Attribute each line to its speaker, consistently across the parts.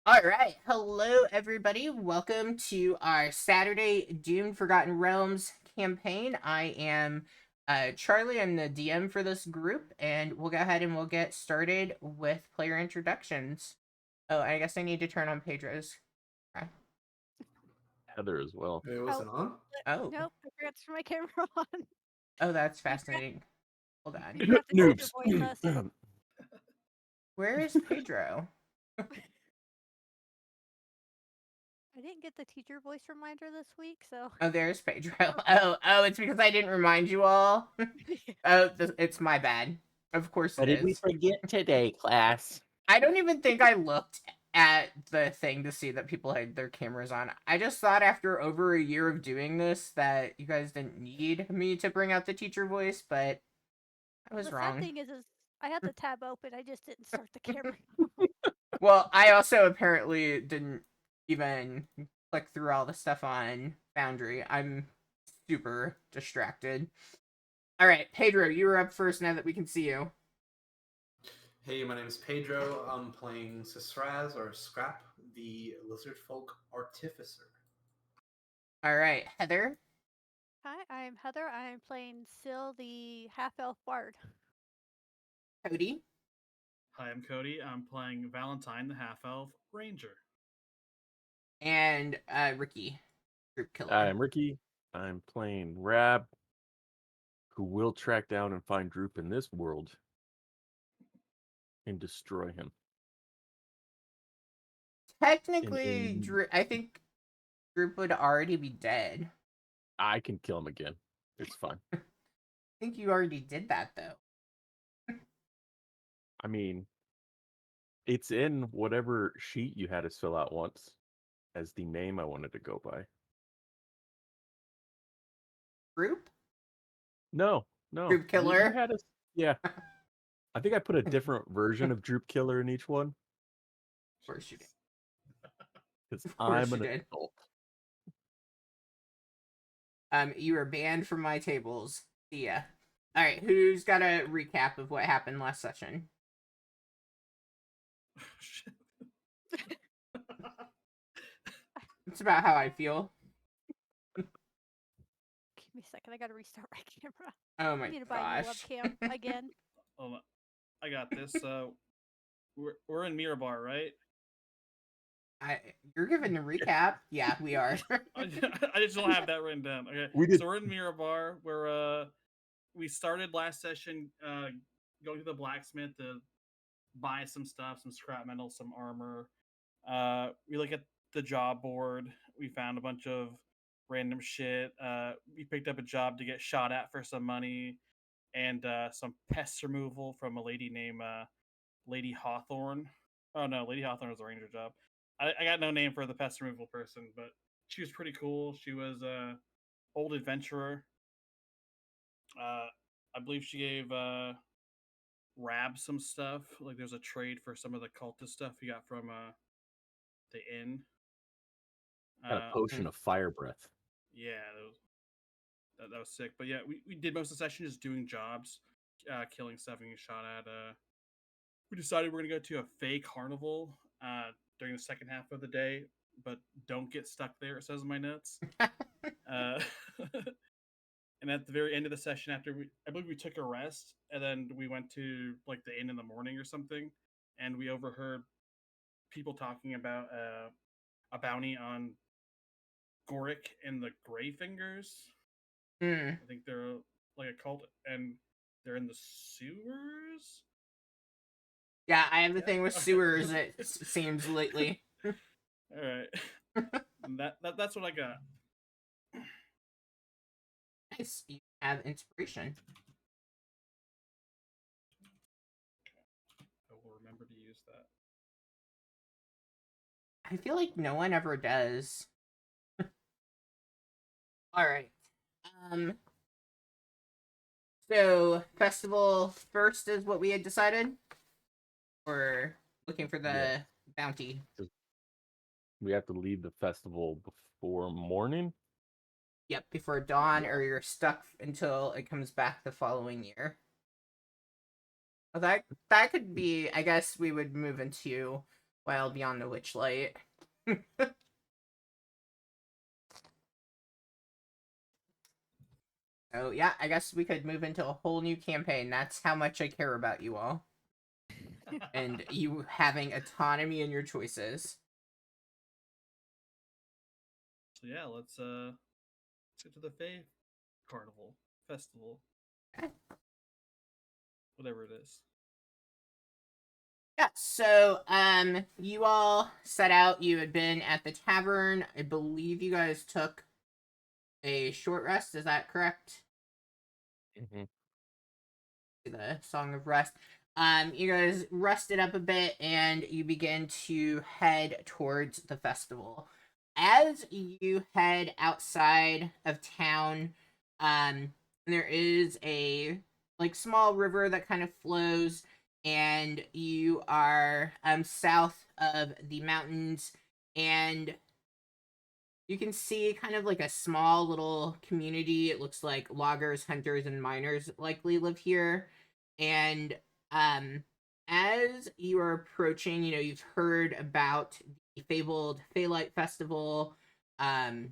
Speaker 1: All right, hello everybody. Welcome to our Saturday Doomed Forgotten Realms campaign. I am Charlie. I'm the DM for this group, and we'll go ahead and we'll get started with player introductions. Oh, I guess I need to turn on Pedro's. Okay.
Speaker 2: Heather as well.
Speaker 3: It wasn't on?
Speaker 1: Oh,
Speaker 4: Nope, I forgot to turn my camera on.
Speaker 1: oh, that's fascinating. Hold on.
Speaker 4: You forgot to teach your voice
Speaker 2: Noobs.
Speaker 4: lesson.
Speaker 1: Where is Pedro?
Speaker 4: I didn't get the teacher voice reminder this week, so
Speaker 1: Oh, there's Pedro. Oh, it's because I didn't remind you all. Oh, it's my bad. Of course
Speaker 2: What
Speaker 1: it
Speaker 2: did we
Speaker 1: is.
Speaker 2: forget today, class?
Speaker 1: I don't even think I looked at the thing to see that people had their cameras on. I just thought after over a year of doing this that you guys didn't need me to bring out the teacher voice, but I was
Speaker 4: the
Speaker 1: wrong.
Speaker 4: sad thing is I had the tab open. I just didn't start the camera.
Speaker 1: Well, I also apparently didn't even click through all the stuff on Foundry. I'm super distracted. All right, Pedro, you were up first now that we can see you.
Speaker 3: Hey, my name is Pedro. I'm playing Sisraz or Scrap, the lizard folk artificer.
Speaker 1: All right, Heather.
Speaker 4: Hi, I'm Heather. I'm playing Syl, the half-elf bard.
Speaker 1: Cody.
Speaker 5: Hi, I'm Cody. I'm playing Valentine, the half-elf ranger.
Speaker 1: And Ricky, group killer.
Speaker 2: I'm Ricky. I'm playing Rab, who will track down and find Droop in this world and destroy him.
Speaker 1: Technically, I think Droop would already be dead.
Speaker 2: I can kill him again. It's fine.
Speaker 1: I think you already did that, though.
Speaker 2: I mean, it's in whatever sheet you had us fill out once as the name I wanted to go by.
Speaker 1: Droop?
Speaker 2: No.
Speaker 1: Droop Killer?
Speaker 2: You had us. Yeah. I think I put a different version of Droop Killer in each one.
Speaker 1: Of course you did.
Speaker 2: Because
Speaker 1: Of course
Speaker 2: I'm an
Speaker 1: you did.
Speaker 2: adult.
Speaker 1: You are banned from my tables. See ya. Alright, who's got a recap of what happened last session? It's about how I feel.
Speaker 4: Give me a second. I gotta restart my camera.
Speaker 1: Oh
Speaker 4: I
Speaker 1: my
Speaker 4: need to buy a new
Speaker 1: gosh.
Speaker 4: webcam again.
Speaker 5: I got this. We're in Mirabar, right?
Speaker 1: You're giving a recap? Yeah, we are.
Speaker 5: I just don't have that written down. Okay,
Speaker 2: We did.
Speaker 5: So we're in Mirabar, where we started last session going to the blacksmith to buy some stuff, some scrap metal, some armor. We look at the job board. We found a bunch of random shit. We picked up a job to get shot at for some money, and some pest removal from a lady named Lady Hawthorne. Oh no, Lady Hawthorne was a ranger job. I got no name for the pest removal person, but she was pretty cool. She was a old adventurer. I believe she gave Rab some stuff. Like there's a trade for some of the cultist stuff he got from the inn.
Speaker 2: Got a potion of fire breath.
Speaker 5: Yeah, that was sick. But yeah, we did most of the session just doing jobs, killing stuff and getting shot at. We decided we're gonna go to a fake carnival during the second half of the day, but don't get stuck there. It says in my notes. uh, and at the very end of the session, I believe we took a rest, and then we went to like the inn in the morning or something, and we overheard people talking about a bounty on Goric and the Greyfingers. I think they're like a cult, and they're in the sewers.
Speaker 1: Yeah, I have the thing with sewers, it seems lately.
Speaker 5: All right. That's what I got.
Speaker 1: Nice. You have inspiration.
Speaker 5: I will remember to use that.
Speaker 1: I feel like no one ever does. Alright. So, festival first is what we had decided? Or looking for the bounty?
Speaker 2: We have to leave the festival before morning.
Speaker 1: Yep, before dawn, or you're stuck until it comes back the following year. Well, that could be, I guess we would move into Wild Beyond the Witchlight. So yeah, I guess we could move into a whole new campaign. That's how much I care about you all. And you having autonomy in your choices.
Speaker 5: So yeah, let's get to the Fae Carnival Festival.
Speaker 1: Okay.
Speaker 5: Whatever it is.
Speaker 1: Yeah, so you all set out, you had been at the tavern. I believe you guys took a short rest, is that correct?
Speaker 2: Mm-hmm.
Speaker 1: The Song of Rest. You guys rested up a bit and you begin to head towards the festival. As you head outside of town, there is a like small river that kind of flows, and you are south of the mountains, and you can see kind of like a small little community. It looks like loggers, hunters, and miners likely live here. And as you are approaching, you've heard about the fabled Phalite Festival. Um,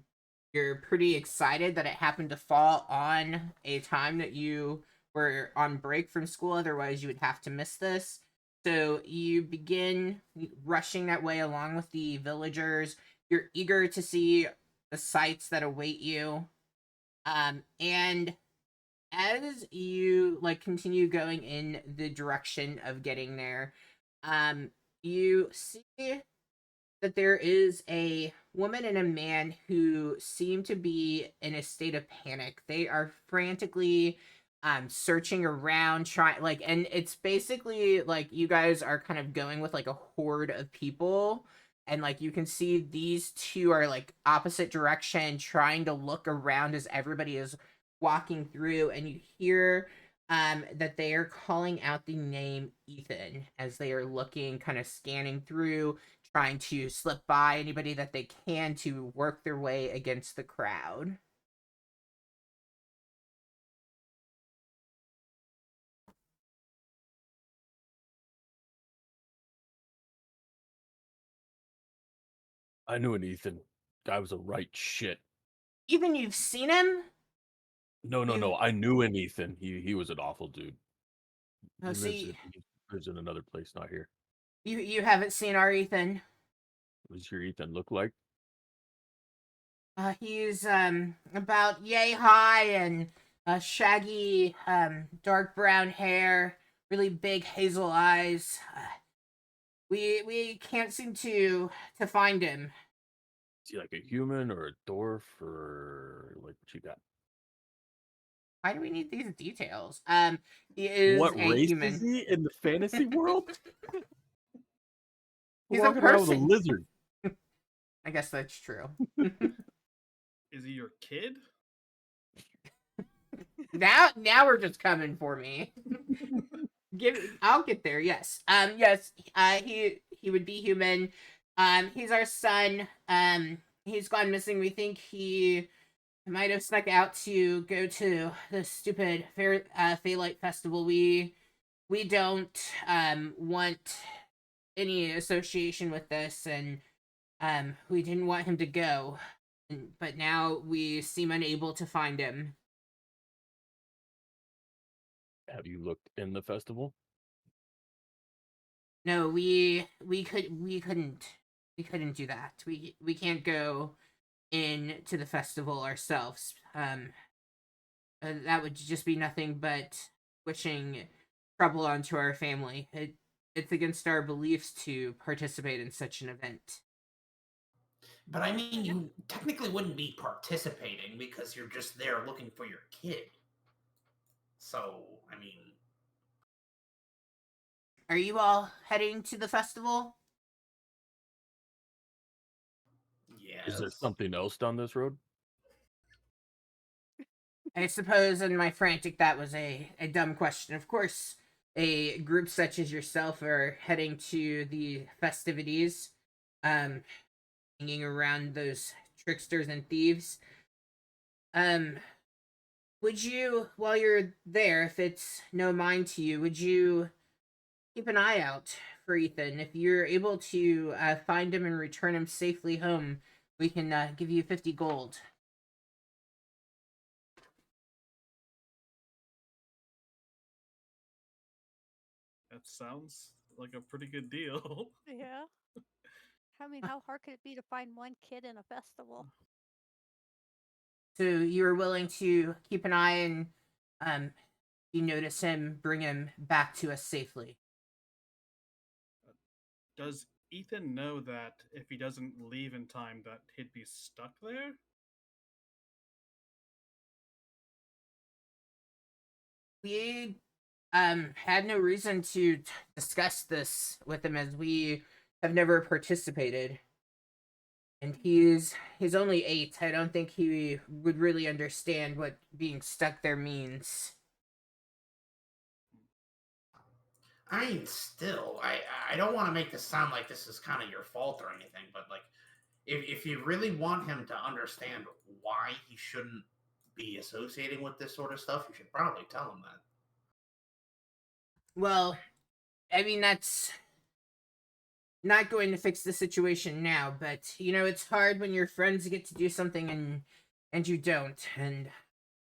Speaker 1: you're pretty excited that it happened to fall on a time that you were on break from school. Otherwise, you would have to miss this. So you begin rushing that way along with the villagers. You're eager to see the sights that await you. And as you continue going in the direction of getting there, you see that there is a woman and a man who seem to be in a state of panic. They are frantically searching around, trying and it's basically like you guys are kind of going with like a horde of people, and you can see these two are opposite direction trying to look around as everybody is walking through, and you hear that they are calling out the name Ethan as they are looking, kind of scanning through, trying to slip by anybody that they can to work their way against the crowd.
Speaker 2: I knew an Ethan. Guy was a right shit.
Speaker 1: Even you've seen him?
Speaker 2: No. I knew an Ethan. He was an awful dude.
Speaker 1: Oh, see,
Speaker 2: He lives in another place, not here.
Speaker 1: you haven't seen our Ethan.
Speaker 2: What does your Ethan look like?
Speaker 1: He's about yay high and shaggy dark brown hair, really big hazel eyes. We can't seem to find him.
Speaker 2: Is he like a human or a dwarf or like what you got?
Speaker 1: Why do we need these details? He is
Speaker 2: What
Speaker 1: a
Speaker 2: race
Speaker 1: human.
Speaker 2: is he in the fantasy world?
Speaker 1: He's
Speaker 2: We're
Speaker 1: a
Speaker 2: walking around with a
Speaker 1: person.
Speaker 2: lizard.
Speaker 1: I guess that's true.
Speaker 5: Is he your kid?
Speaker 1: Now we're just coming for me. I'll get there. Yes. Yes. He would be human. He's our son. He's gone missing. We think he might have snuck out to go to the stupid Phalite Festival. We don't want any association with this, and we didn't want him to go. But now we seem unable to find him.
Speaker 2: Have you looked in the festival?
Speaker 1: No, we couldn't do that. We can't go into the festival ourselves. That would just be nothing but wishing trouble onto our family. It's against our beliefs to participate in such an event.
Speaker 3: But I mean, you technically wouldn't be participating because you're just there looking for your kid. So, I mean...
Speaker 1: Are you all heading to the festival?
Speaker 3: Yes.
Speaker 2: Is there something else down this road?
Speaker 1: I suppose in my frantic that was a dumb question. Of course, a group such as yourself are heading to the festivities, hanging around those tricksters and thieves. Would you, while you're there, if it's no mind to you, would you keep an eye out for Ethan. If you're able to find him and return him safely home, we can give you 50 gold.
Speaker 5: That sounds like a pretty good deal.
Speaker 4: Yeah. I mean, how hard could it be to find one kid in a festival?
Speaker 1: So you're willing to keep an eye and you notice him, bring him back to us safely.
Speaker 5: Does Ethan know that if he doesn't leave in time, that he'd be stuck there?
Speaker 1: We had no reason to discuss this with him as we have never participated. And he's only 8. I don't think he would really understand what being stuck there means.
Speaker 3: I mean, still, I don't want to make this sound like this is kind of your fault or anything, but like, if you really want him to understand why he shouldn't be associating with this sort of stuff, you should probably tell him that.
Speaker 1: Well, I mean, that's not going to fix the situation now, but you know, it's hard when your friends get to do something and you don't. And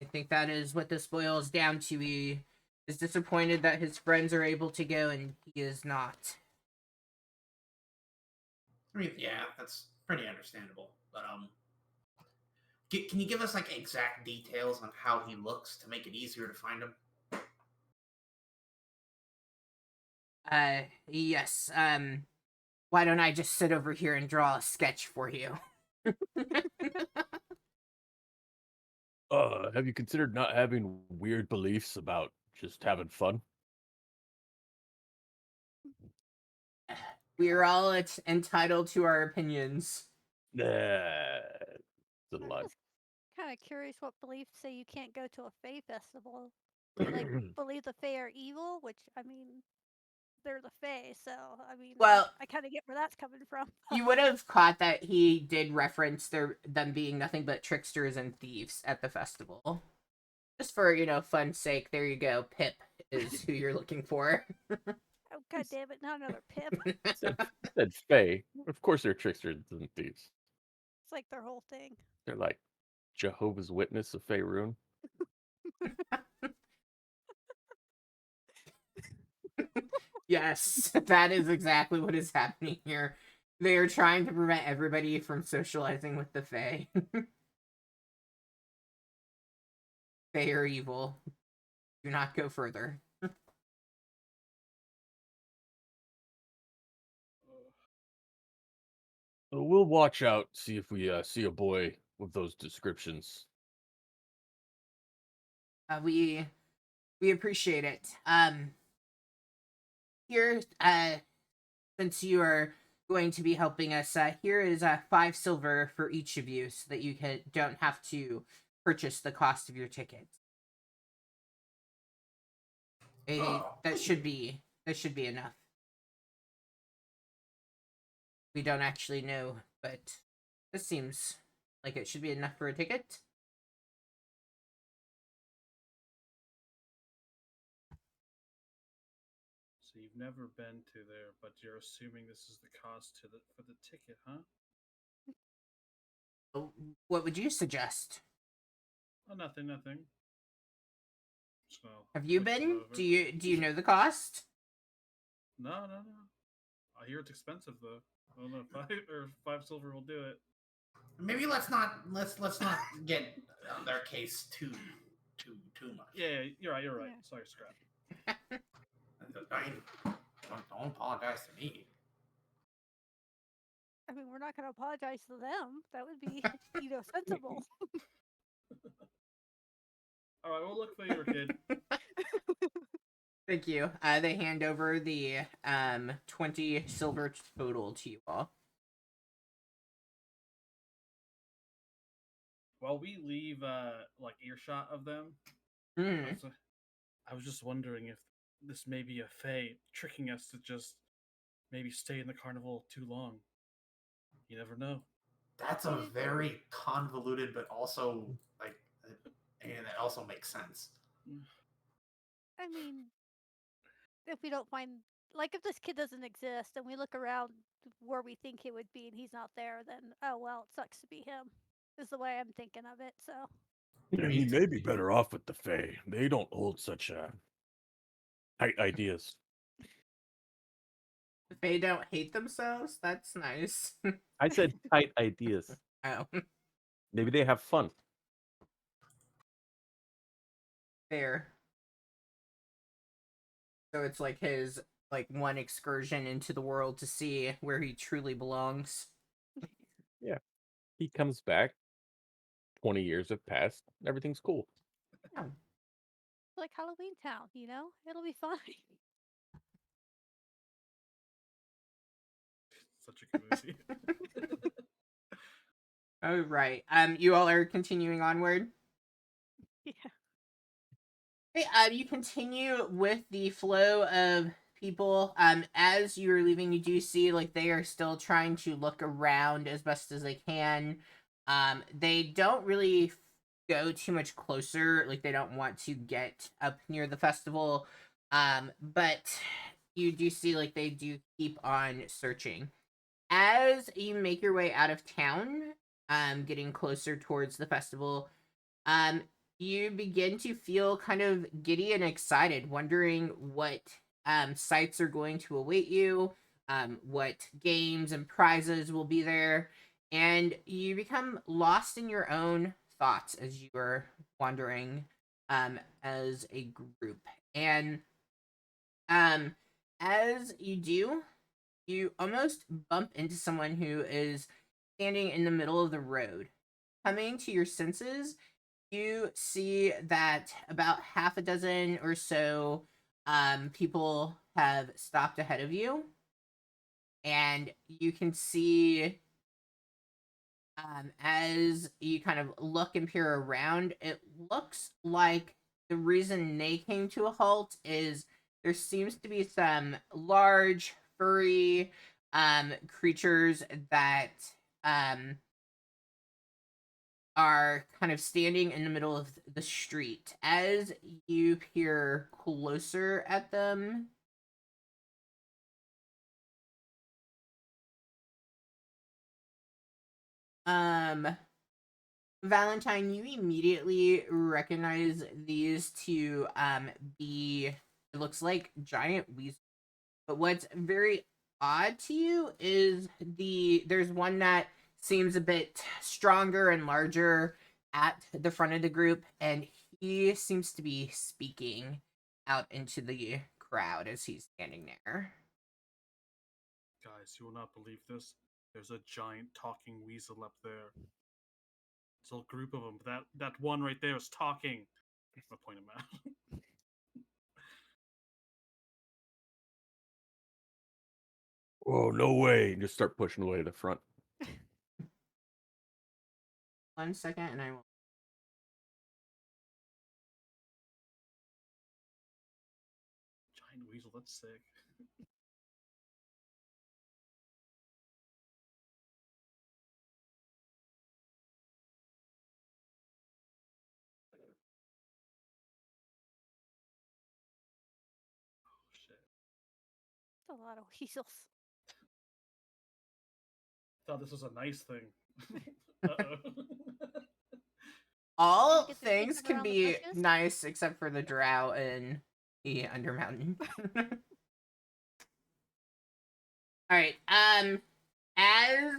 Speaker 1: I think that is what this boils down to. He is disappointed that his friends are able to go and he is not.
Speaker 3: I mean, yeah, that's pretty understandable. But can you give us like exact details on how he looks to make it easier to find him?
Speaker 1: Yes. Why don't I just sit over here and draw a sketch for you?
Speaker 2: Have you considered not having weird beliefs about just having fun?
Speaker 1: We are all entitled to our opinions.
Speaker 2: Nah, it's a
Speaker 4: I'm
Speaker 2: lie.
Speaker 4: just kind of curious what beliefs say you can't go to a Fae festival. Do you, like, believe the Fae are evil? Which, I mean, they're the Fae, so, I mean,
Speaker 1: Well,
Speaker 4: I kind of get where that's coming from.
Speaker 1: you would have caught that he did reference them being nothing but tricksters and thieves at the festival. Just for, you know, fun's sake, there you go. Pip is who you're looking for.
Speaker 4: Oh, god damn it, not another Pip.
Speaker 2: Said Fae. Of course they're tricksters and thieves.
Speaker 4: It's like their whole thing.
Speaker 2: They're like Jehovah's Witness of Faerun.
Speaker 1: Yes, that is exactly what is happening here. They are trying to prevent everybody from socializing with the Fae. Fae are evil. Do not go further.
Speaker 2: So we'll watch out, see if we see a boy with those descriptions.
Speaker 1: We appreciate it. Here, since you are going to be helping us, here is 5 silver for each of you, so that you don't have to purchase the cost of your ticket. That should be enough. We don't actually know, but this seems like it should be enough for a ticket.
Speaker 5: So you've never been to there, but you're assuming this is the cost for the ticket, huh?
Speaker 1: What would you suggest?
Speaker 5: Oh, nothing. So
Speaker 1: Have you
Speaker 5: look it
Speaker 1: been?
Speaker 5: over.
Speaker 1: Do you know the cost?
Speaker 5: No. I hear it's expensive though. I don't know, 5 silver will do it.
Speaker 3: Maybe let's not get their case too much.
Speaker 5: Yeah, you're right.
Speaker 4: Yeah.
Speaker 5: Sorry, Scrap.
Speaker 3: I mean, don't apologize to me.
Speaker 4: I mean, we're not going to apologize to them. That would be, sensible.
Speaker 5: All right, we'll look for your kid.
Speaker 1: Thank you. They hand over the 20 silver total to you all.
Speaker 5: While we leave, like earshot of them,
Speaker 1: Hmm.
Speaker 5: I was just wondering if this may be a Fae tricking us to just maybe stay in the carnival too long. You never know.
Speaker 3: That's a very convoluted, but also like, and it also makes sense.
Speaker 4: I mean, if we don't find like if this kid doesn't exist and we look around where we think he would be and he's not there, then oh well, it sucks to be him. Is the way I'm thinking of it. So
Speaker 2: Yeah, he may be better off with the Fae. They don't hold such ideas.
Speaker 1: They don't hate themselves? That's nice.
Speaker 2: I said tight ideas.
Speaker 1: Oh,
Speaker 2: Maybe they have fun.
Speaker 1: fair. So it's like his like one excursion into the world to see where he truly belongs.
Speaker 2: He comes back. 20 years have passed. Everything's cool.
Speaker 1: Oh,
Speaker 4: like Halloween Town, it'll be fine.
Speaker 5: Such a good movie.
Speaker 1: oh right. You all are continuing onward.
Speaker 4: Yeah.
Speaker 1: Hey, you continue with the flow of people. As you're leaving, you do see like they are still trying to look around as best as they can. They don't really go too much closer. Like they don't want to get up near the festival. But you do see like they do keep on searching. As you make your way out of town, getting closer towards the festival, you begin to feel kind of giddy and excited, wondering what sites are going to await you, what games and prizes will be there, and you become lost in your own thoughts as you are wandering as a group. And as you do, you almost bump into someone who is standing in the middle of the road. Coming to your senses, you see that about half a dozen or so people have stopped ahead of you. And you can see as you kind of look and peer around, it looks like the reason they came to a halt is there seems to be some large, furry creatures that are kind of standing in the middle of the street. As you peer closer at them, Valentine, you immediately recognize these to be, it looks like giant weasels. But what's very odd to you is there's one that seems a bit stronger and larger at the front of the group, and he seems to be speaking out into the crowd as he's standing there.
Speaker 5: Guys, you will not believe this. There's a giant talking weasel up there. It's a group of them. That one right there is talking. I'm gonna point him out.
Speaker 2: Oh, no way. Just start pushing away to the front.
Speaker 1: 1 second, and I will.
Speaker 5: Giant weasel, that's sick. Oh shit.
Speaker 4: That's a lot of weasels.
Speaker 5: Thought this was a nice thing. Uh-oh.
Speaker 1: All
Speaker 4: Get to
Speaker 1: things
Speaker 4: sneak
Speaker 1: can
Speaker 4: around the
Speaker 1: be
Speaker 4: bushes?
Speaker 1: nice except for the drow and the Undermountain. Alright, as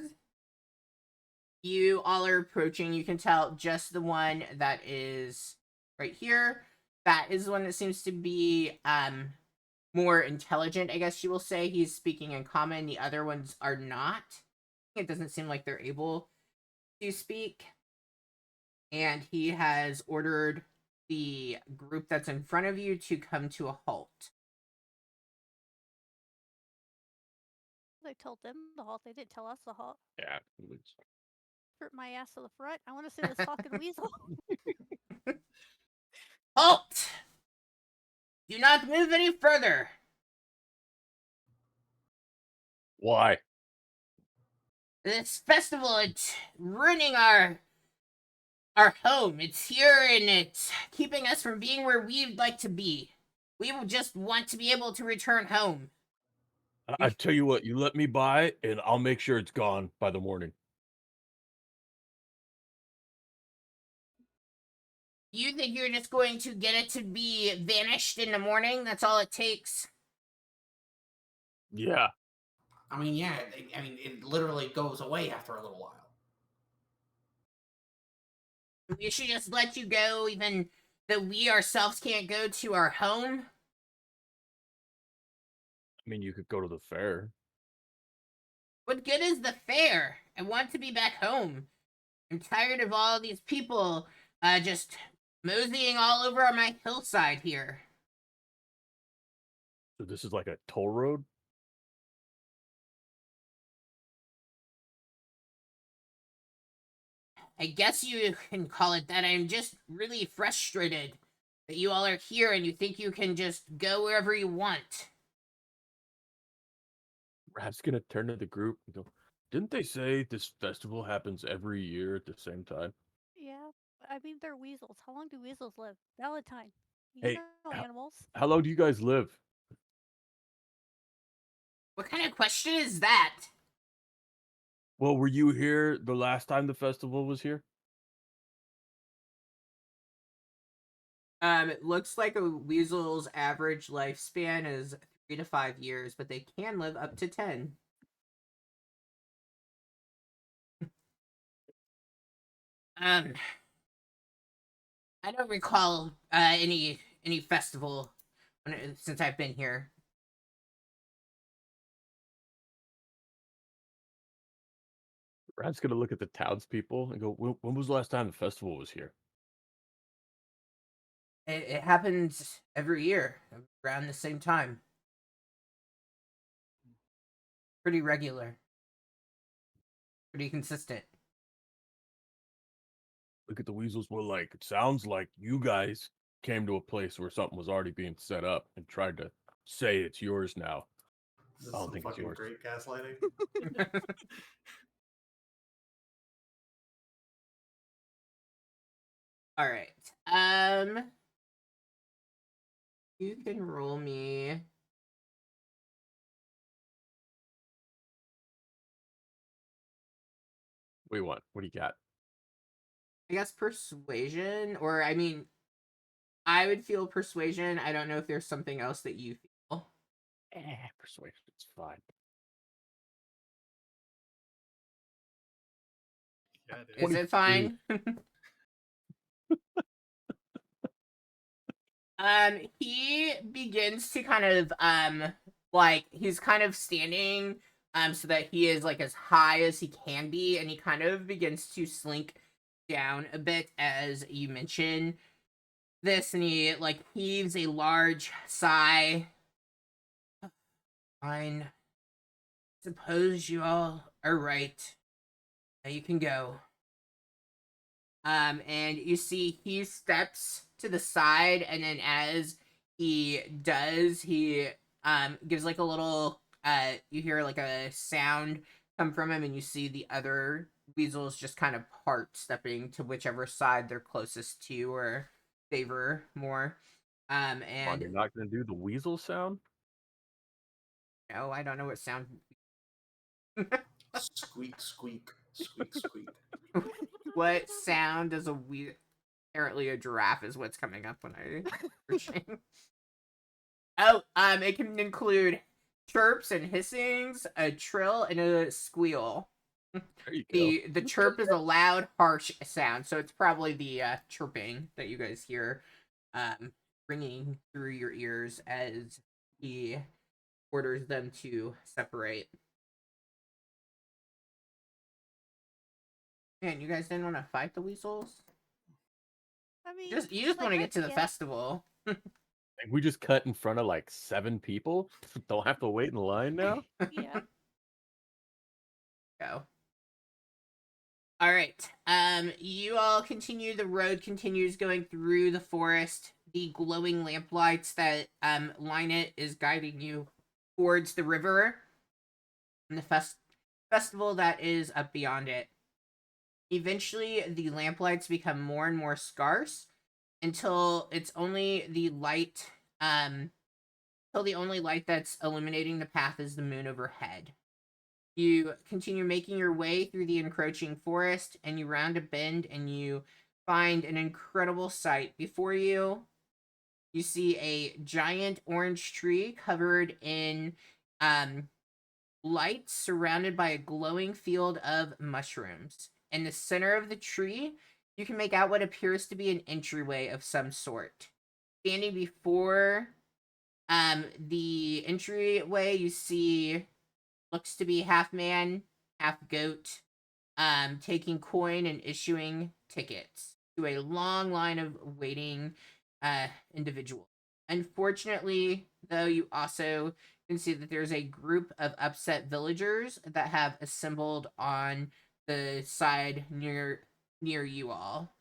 Speaker 1: you all are approaching, you can tell just the one that is right here. That is the one that seems to be more intelligent, I guess you will say. He's speaking in common. The other ones are not. It doesn't seem like they're able to speak. And he has ordered the group that's in front of you to come to a halt.
Speaker 4: They told them the halt. They didn't tell us the halt.
Speaker 2: Yeah.
Speaker 4: Hurt my ass to the front. I want to see this talking weasel.
Speaker 1: Halt! Do not move any further.
Speaker 2: Why?
Speaker 1: This festival, it's ruining our home. It's here and it's keeping us from being where we'd like to be. We will just want to be able to return home.
Speaker 2: I tell you what, you let me buy, and I'll make sure it's gone by the morning.
Speaker 1: You think you're just going to get it to be vanished in the morning? That's all it takes?
Speaker 2: Yeah.
Speaker 3: I mean, yeah. I mean, it literally goes away after a little while.
Speaker 1: We should just let you go, even though we ourselves can't go to our home?
Speaker 2: I mean, you could go to the fair.
Speaker 1: What good is the fair? I want to be back home. I'm tired of all these people just moseying all over my hillside here.
Speaker 2: So this is like a toll road?
Speaker 1: I guess you can call it that. I'm just really frustrated that you all are here and you think you can just go wherever you want.
Speaker 2: Rap's gonna turn to the group and go, didn't they say this festival happens every year at the same time?
Speaker 4: Yeah, I mean they're weasels. How long do weasels live? Valentine. You
Speaker 2: Hey,
Speaker 4: know
Speaker 2: how,
Speaker 4: animals.
Speaker 2: how long do you guys live?
Speaker 1: What kind of question is that?
Speaker 2: Well, were you here the last time the festival was here?
Speaker 1: It looks like a weasel's average lifespan is 3 to 5 years, but they can live up to 10. I don't recall any festival since I've been here.
Speaker 2: Rap's gonna look at the townspeople and go, when was the last time the festival was here?
Speaker 1: It happens every year around the same time. Pretty regular. Pretty consistent.
Speaker 2: Look at the weasels. Well, like, it sounds like you guys came to a place where something was already being set up and tried to say it's yours now.
Speaker 3: This is
Speaker 2: I don't
Speaker 3: some
Speaker 2: think it's
Speaker 3: fucking
Speaker 2: yours.
Speaker 3: great gaslighting.
Speaker 1: All right. You can roll me.
Speaker 2: What do you want? What do you got?
Speaker 1: I guess persuasion, or I mean, I would feel persuasion. I don't know if there's something else that you feel.
Speaker 2: Persuasion. It's fine.
Speaker 5: Yeah, it
Speaker 1: Is
Speaker 5: is.
Speaker 1: it fine? He begins to kind of like he's kind of standing so that he is like as high as he can be, and he kind of begins to slink down a bit as you mention this, and he like heaves a large sigh. Fine. Suppose you all are right. Now you can go. And you see he steps to the side, and then as he does, he gives like a little you hear like a sound come from him, and you see the other weasels just kind of part, stepping to whichever side they're closest to or favor more.
Speaker 2: Come on,
Speaker 1: And
Speaker 2: you're not gonna do the weasel sound?
Speaker 1: no, I don't know what sound.
Speaker 3: Squeak, squeak, squeak, squeak.
Speaker 1: What sound does a apparently a giraffe is what's coming up when I searching. Oh, it can include chirps and hissings, a trill, and a squeal.
Speaker 2: There you go.
Speaker 1: The chirp is a loud, harsh sound, so it's probably the chirping that you guys hear ringing through your ears as he orders them to separate. Man, you guys didn't want to fight the weasels?
Speaker 4: I mean,
Speaker 1: You just want to
Speaker 4: like,
Speaker 1: get to the
Speaker 4: yeah.
Speaker 1: festival.
Speaker 2: Like, we just cut in front of like 7 people. Don't have to wait in line now.
Speaker 4: Yeah.
Speaker 1: Go. All right. You all continue. The road continues going through the forest. The glowing lamplights that line it is guiding you towards the river and the festival that is up beyond it. Eventually, the lamplights become more and more scarce until it's only the light till the only light that's illuminating the path is the moon overhead. You continue making your way through the encroaching forest, and you round a bend, and you find an incredible sight. Before you, you see a giant orange tree covered in light, surrounded by a glowing field of mushrooms. In the center of the tree, you can make out what appears to be an entryway of some sort. Standing before the entryway, you see looks to be half man, half goat, taking coin and issuing tickets to a long line of waiting individuals. Unfortunately, though, you also can see that there's a group of upset villagers that have assembled on the side near you all.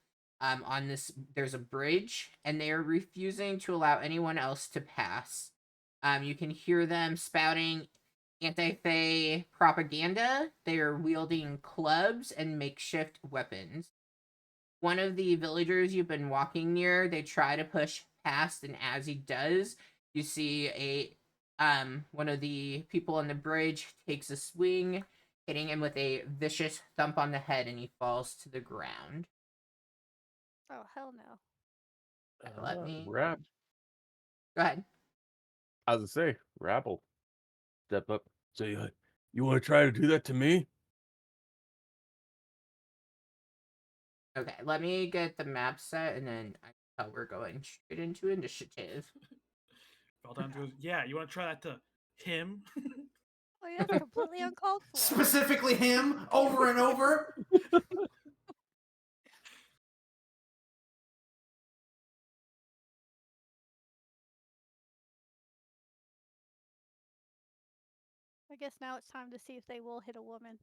Speaker 1: On this, there's a bridge, and they are refusing to allow anyone else to pass. You can hear them spouting anti-Fae propaganda. They are wielding clubs and makeshift weapons. One of the villagers you've been walking near, they try to push past, and as he does, you see one of the people on the bridge takes a swing, hitting him with a vicious thump on the head, and he falls to the ground.
Speaker 4: Oh, hell no.
Speaker 1: Let me
Speaker 2: Rap.
Speaker 1: go ahead.
Speaker 2: I was gonna say, Rabble. Step up. Say, you want to try to do that to me?
Speaker 1: Okay, let me get the map set, and then we're going straight into initiative.
Speaker 5: Valdan goes, yeah, you want to try that to him?
Speaker 4: Oh, yeah, that's completely uncalled for.
Speaker 3: Specifically him, over and over.
Speaker 4: I guess now it's time to see if they will hit a woman.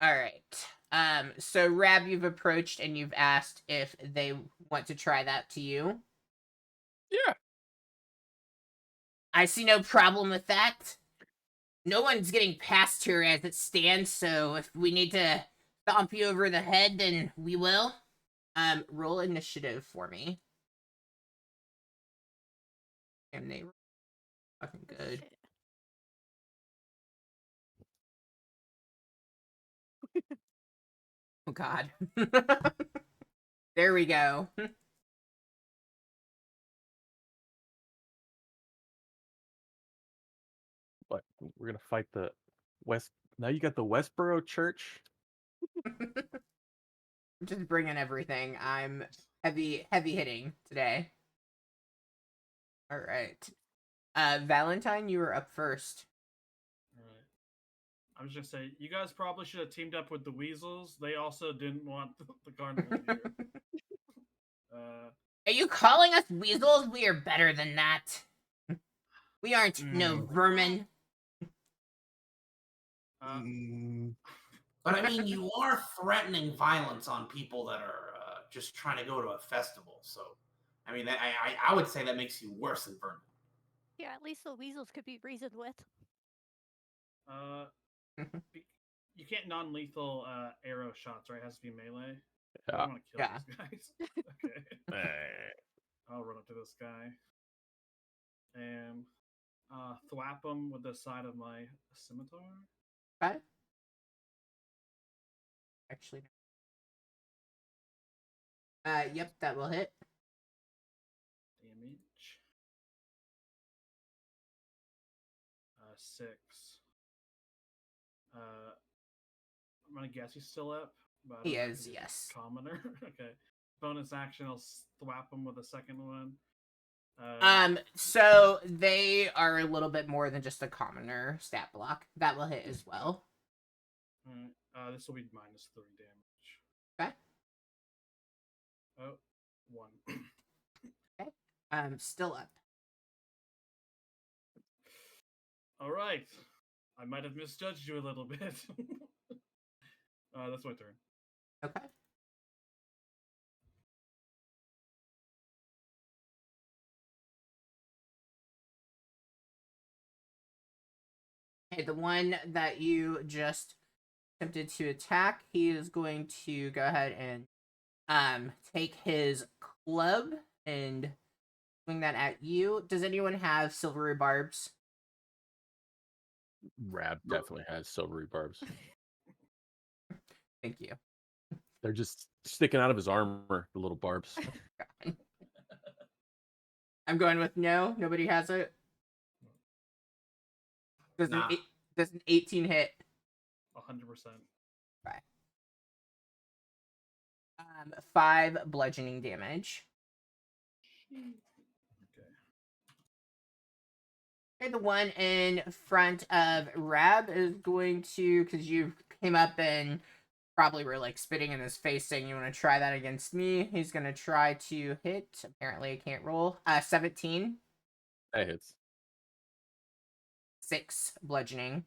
Speaker 1: All right. So Rab, you've approached and you've asked if they want to try that to you.
Speaker 2: Yeah.
Speaker 1: I see no problem with that. No one's getting past here as it stands, so if we need to stomp you over the head, then we will. Roll initiative for me. And they fucking good.
Speaker 4: Shit.
Speaker 1: Oh god. There we go.
Speaker 2: But we're gonna fight the West. Now you got the Westboro Church.
Speaker 1: Just bringing everything. I'm heavy hitting today. All right. Valentine, you were up first.
Speaker 5: Alright. I was just saying, you guys probably should have teamed up with the Weasels. They also didn't want the carnival here.
Speaker 1: Are you calling us weasels? We are better than that. We aren't no vermin.
Speaker 3: But I mean, you are threatening violence on people that are just trying to go to a festival. So, I mean, I would say that makes you worse than vermin.
Speaker 4: Yeah, at least the weasels could be reasoned with.
Speaker 5: You can't non-lethal arrow shots, right? It has to be melee. I
Speaker 2: Yeah.
Speaker 5: want to kill these guys. Okay. I'll run up to this guy and thwap him with the side of my scimitar.
Speaker 1: Okay. Actually. Yep, that will hit.
Speaker 5: Damage. 6. I'm gonna guess he's still up. But
Speaker 1: He
Speaker 5: I don't know,
Speaker 1: is,
Speaker 5: 'cause he's
Speaker 1: yes.
Speaker 5: Commoner. Okay. Bonus action. I'll thwap him with the second one.
Speaker 1: So they are a little bit more than just a commoner stat block. That will hit as well.
Speaker 5: Alright. This will be -3 damage.
Speaker 1: Okay.
Speaker 5: Oh, 1.
Speaker 1: Okay. Still up.
Speaker 5: All right. I might have misjudged you a little bit. That's my turn.
Speaker 1: Okay. Okay, the one that you just attempted to attack, he is going to go ahead and take his club and swing that at you. Does anyone have silvery barbs?
Speaker 2: Rab definitely has silvery barbs.
Speaker 1: Thank you.
Speaker 2: They're just sticking out of his armor, the little barbs.
Speaker 1: God. I'm going with no. Nobody has it. Does
Speaker 3: Nah.
Speaker 1: does an 18 hit?
Speaker 5: 100%.
Speaker 1: Okay. 5 bludgeoning damage.
Speaker 5: Okay.
Speaker 1: Okay, the one in front of Rab is going to, because you came up and probably were like spitting in his face saying you want to try that against me. He's going to try to hit. Apparently, I can't roll. 17.
Speaker 2: That hits.
Speaker 1: 6 bludgeoning.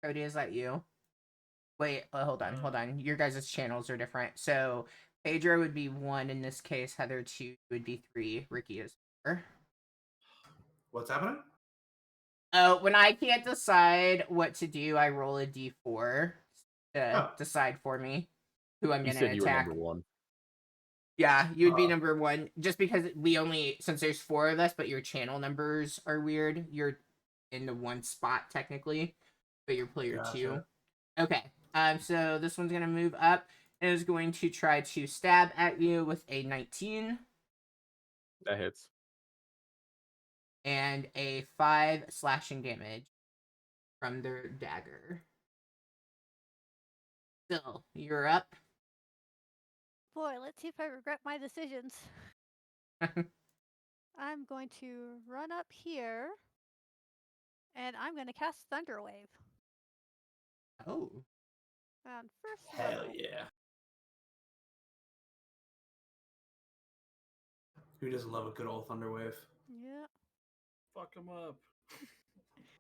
Speaker 1: Cody, is that you? Wait, hold on. Your guys' channels are different. So Pedro would be 1 in this case. Heather 2 would be 3. Ricky is 4.
Speaker 3: What's happening?
Speaker 1: Oh, when I can't decide what to do, I roll a d4 to decide for me who I'm
Speaker 2: You
Speaker 1: gonna
Speaker 2: said you were
Speaker 1: attack.
Speaker 2: number 1.
Speaker 1: Yeah, you'd be number 1 just because we only, since there's 4 of us, but your channel numbers are weird. You're in the 1 spot technically, but you're player 2.
Speaker 3: Gotcha.
Speaker 1: Okay. So this one's gonna move up and is going to try to stab at you with a 19
Speaker 2: That hits.
Speaker 1: and a 5 slashing damage from their dagger. Still, you're up.
Speaker 4: Boy, let's see if I regret my decisions. I'm going to run up here, and I'm going to cast Thunderwave.
Speaker 1: Oh.
Speaker 4: First
Speaker 3: Hell
Speaker 4: level.
Speaker 3: yeah. Who doesn't love a good old Thunderwave?
Speaker 4: Yeah.
Speaker 5: Fuck him up.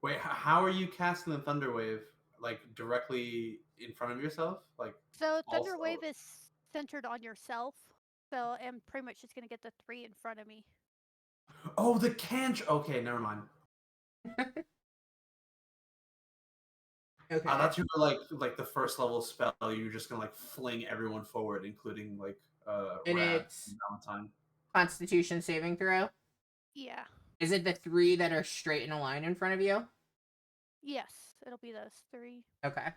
Speaker 3: Wait, how are you casting the Thunderwave? Like directly in front of yourself? Like
Speaker 4: So
Speaker 3: also-
Speaker 4: Thunderwave is centered on yourself. So I'm pretty much just going to get the 3 in front of me.
Speaker 3: Oh, the canch. Okay, never mind.
Speaker 1: Okay.
Speaker 3: I thought you were like the first level spell. You were just gonna like fling everyone forward, including like
Speaker 1: And
Speaker 3: Rab
Speaker 1: it's
Speaker 3: and Valentine.
Speaker 1: Constitution saving throw.
Speaker 4: Yeah.
Speaker 1: Is it the 3 that are straight in a line in front of you?
Speaker 4: Yes, it'll be those 3.
Speaker 1: Okay.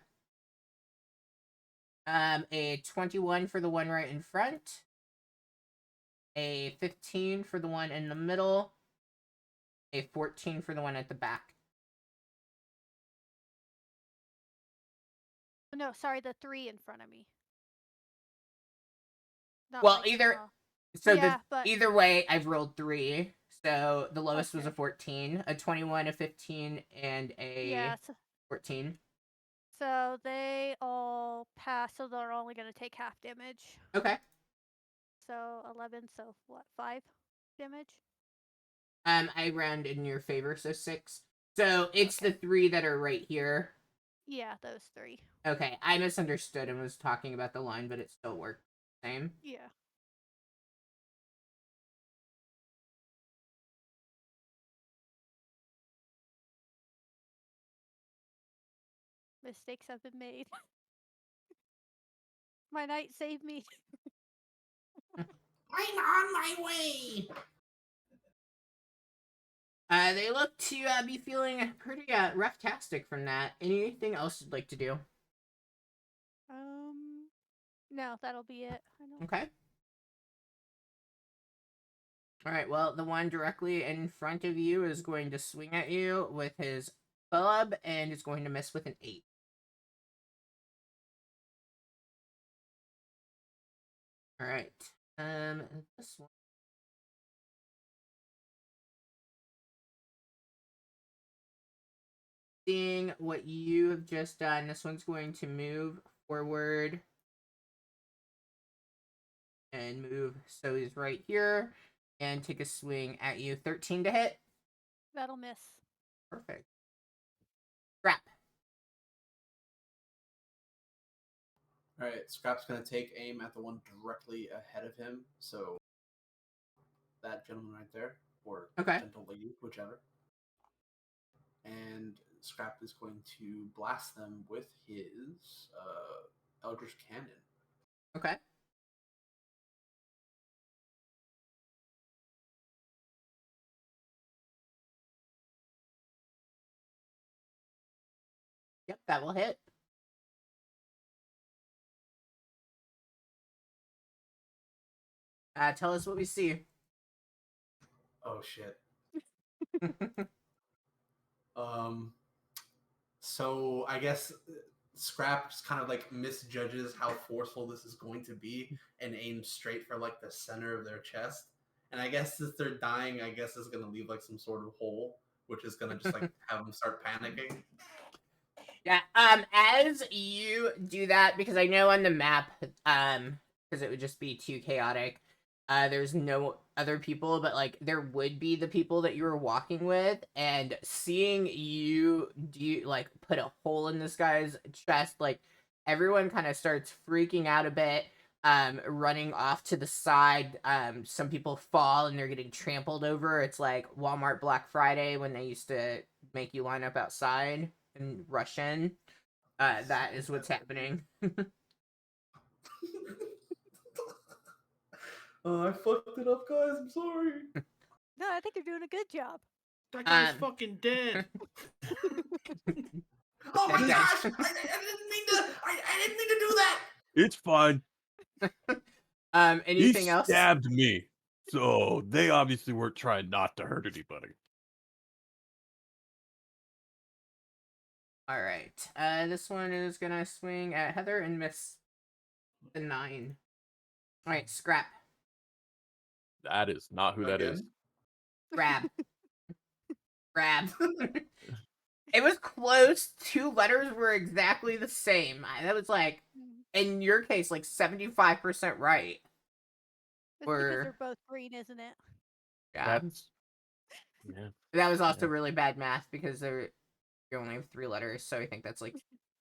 Speaker 1: A 21 for the one right in front. A 15 for the one in the middle. A 14 for the one at the back.
Speaker 4: No, sorry, the 3 in front of me. Not
Speaker 1: Well,
Speaker 4: like
Speaker 1: either
Speaker 4: small.
Speaker 1: so
Speaker 4: Yeah, but
Speaker 1: either way, I've rolled 3. So the lowest was a
Speaker 4: Okay.
Speaker 1: 14, a 21, a 15, and a
Speaker 4: yeah,
Speaker 1: 14.
Speaker 4: so they all pass, so they're only going to take half damage.
Speaker 1: Okay.
Speaker 4: So 11, so what, 5 damage?
Speaker 1: I round in your favor, so 6. So it's the 3 that are right here.
Speaker 4: Yeah, those 3.
Speaker 1: Okay, I misunderstood and was talking about the line, but it still worked. Same.
Speaker 4: Yeah. Mistakes have been made. My knight saved me.
Speaker 3: I'm on my way.
Speaker 1: They look to be feeling pretty rough-tastic from that. Anything else you'd like to do?
Speaker 4: No, that'll be it. I don't...
Speaker 1: Okay. Alright, well, the one directly in front of you is going to swing at you with his club and is going to miss with an 8. Alright. This one. seeing what you have just done, this one's going to move forward and move. So he's right here and take a swing at you. 13 to hit.
Speaker 4: That'll miss.
Speaker 1: Perfect. Scrap.
Speaker 6: All right, Scrap's gonna take aim at the one directly ahead of him. So that gentleman right there, or
Speaker 1: Okay.
Speaker 6: gentle lady, whichever. And Scrap is going to blast them with his Eldritch Cannon.
Speaker 1: Okay. Yep, that will hit. Tell us what we see.
Speaker 6: Oh shit. So I guess Scrap just kind of like misjudges how forceful this is going to be and aims straight for like the center of their chest. And I guess since they're dying, I guess it's gonna leave like some sort of hole, which is gonna just like have them start panicking.
Speaker 1: Yeah, as you do that, because I know on the map, because it would just be too chaotic, there's no other people, but like there would be the people that you were walking with, and seeing you do like put a hole in this guy's chest, like everyone kind of starts freaking out a bit, running off to the side. Some people fall and they're getting trampled over. It's like Walmart Black Friday when they used to make you line up outside and rush in. That is what's happening.
Speaker 6: I fucked it up, guys. I'm sorry.
Speaker 4: No, I think you're doing a good job.
Speaker 5: That guy's
Speaker 1: Um,
Speaker 5: fucking dead.
Speaker 3: Oh my
Speaker 1: Okay.
Speaker 3: gosh! I didn't mean to. I didn't mean to do that.
Speaker 2: It's fine.
Speaker 1: Anything
Speaker 2: He
Speaker 1: else?
Speaker 2: stabbed me. So they obviously weren't trying not to hurt anybody.
Speaker 1: All right. This one is gonna swing at Heather and miss the 9. All right, scrap,
Speaker 2: That is not who that is.
Speaker 6: Again?
Speaker 1: grab, grab. It was close. 2 letters were exactly the same. That was like, in your case, like 75% right.
Speaker 4: It's
Speaker 1: Or-
Speaker 4: because they're both green, isn't it?
Speaker 1: Yeah.
Speaker 2: That's yeah.
Speaker 1: That was also
Speaker 2: Yeah.
Speaker 1: really bad math because you only have 3 letters, so I think that's like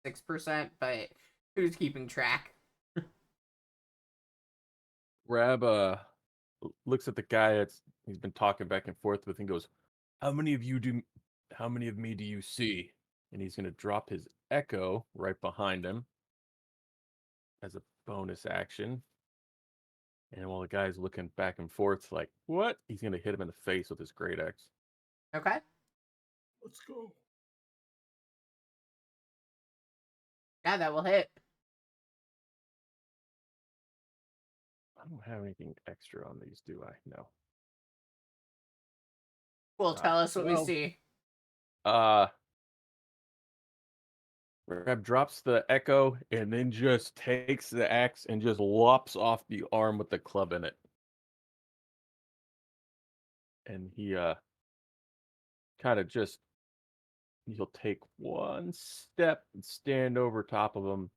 Speaker 1: 6%. But who's keeping track?
Speaker 2: Rab looks at the guy that's he's been talking back and forth with and goes, how many of me do you see? And he's gonna drop his echo right behind him as a bonus action. And while the guy's looking back and forth like, what? He's gonna hit him in the face with his great axe.
Speaker 1: Okay.
Speaker 5: Let's go.
Speaker 1: Yeah, that will hit.
Speaker 2: I don't have anything extra on these, do I? No.
Speaker 1: Cool. Tell us what we
Speaker 2: well-
Speaker 1: see.
Speaker 2: Rab drops the echo and then just takes the axe and just lops off the arm with the club in it. And he kind of just he'll take one step and stand over top of him,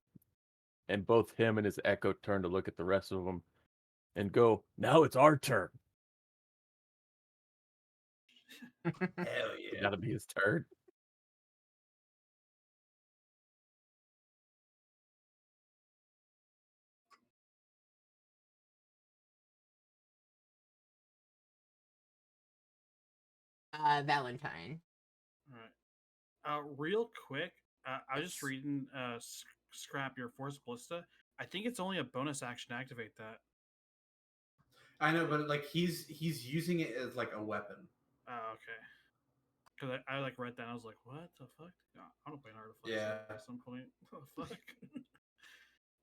Speaker 2: and both him and his echo turn to look at the rest of them and go, now it's our turn.
Speaker 3: Hell
Speaker 2: It
Speaker 3: yeah!
Speaker 2: gotta be his turn.
Speaker 1: Valentine.
Speaker 5: All right. Real quick, I was just reading Scrap Your Force Ballista. I think it's only a bonus action to activate that.
Speaker 6: I know, but like he's using it as like a weapon.
Speaker 5: Oh, okay. Because I like read that and I was like, what the fuck? No, I don't play an artificer
Speaker 6: Yeah.
Speaker 5: at some point. What the